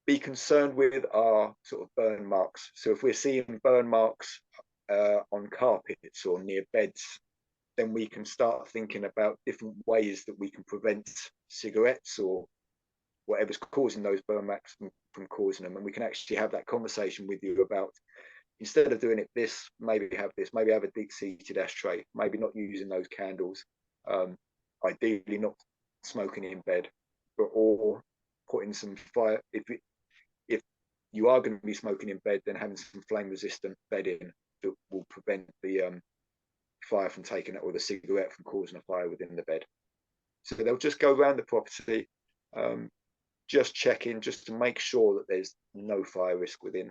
be concerned with are sort of burn marks. So if we're seeing burn marks on carpets or near beds, then we can start thinking about different ways that we can prevent cigarettes or whatever's causing those burn marks from causing them. And we can actually have that conversation with you about, instead of doing it this, maybe have a deep-seated ashtray, maybe not using those candles, ideally not smoking in bed, or putting some fire. If you are going to be smoking in bed, then having some flame-resistant bedding that will prevent the fire from taking it, or the cigarette from causing a fire within the bed. So they'll just go around the property, just checking, just to make sure that there's no fire risk within,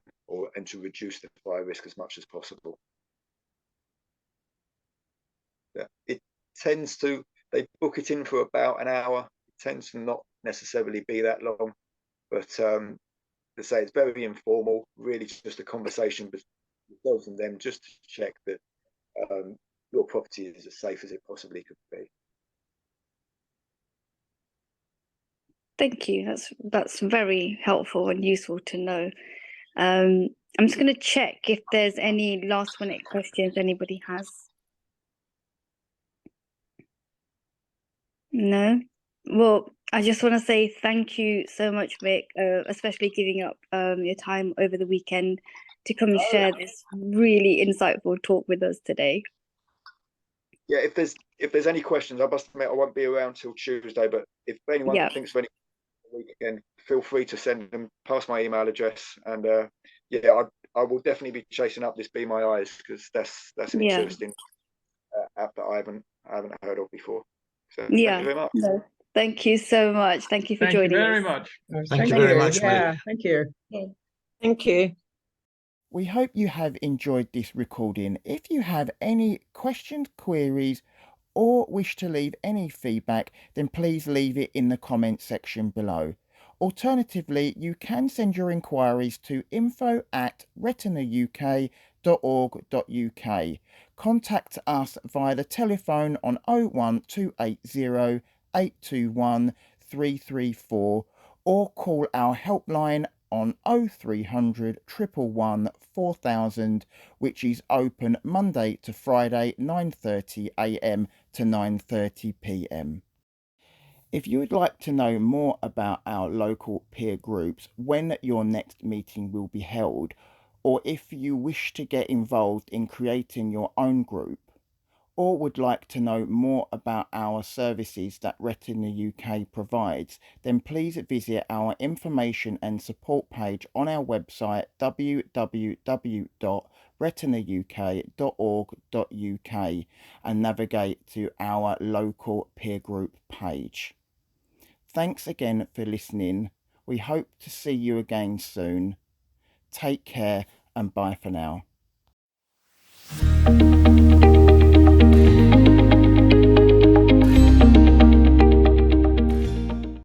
and to reduce the fire risk as much as possible. It tends to, they book it in for about an hour. It tends to not necessarily be that long, but to say it's very informal, really just a conversation between yourselves and them, just to check that your property is as safe as it possibly could be. Thank you. That's very helpful and useful to know. I'm just going to check if there's any last-minute questions anybody has. No? Well, I just want to say thank you so much, Mick, especially giving up your time over the weekend to come and share this really insightful talk with us today. Yeah, if there's any questions, I must admit I won't be around till Tuesday, but if anyone thinks of any weekend, feel free to send them past my email address, and yeah, I will definitely be chasing up this Be My Eyes, because that's an interesting app that I haven't heard of before. So thank you very much. No, thank you so much. Thank you for joining us. Thank you very much. Thank you very much, Yeah, Mick. thank you. Okay. Thank you. We hope you have enjoyed this recording. If you have any questions, queries, or wish to leave any feedback, then please leave it in the comment section below. Alternatively, you can send your inquiries to info@retinauk.org.uk. Contact us via the telephone on 01280 821 334 or call our helpline on 0300 111 4000, which is open Monday to Friday 9:30 a.m. to 9:30 p.m. If you would like to know more about our local peer groups, when your next meeting will be held, or if you wish to get involved in creating your own group, or would like to know more about our services that Retina UK provides, then please visit our information and support page on our website www.retinauk.org.uk and navigate to our local peer group page. Thanks again for listening. We hope to see you again soon. Take care and bye for now.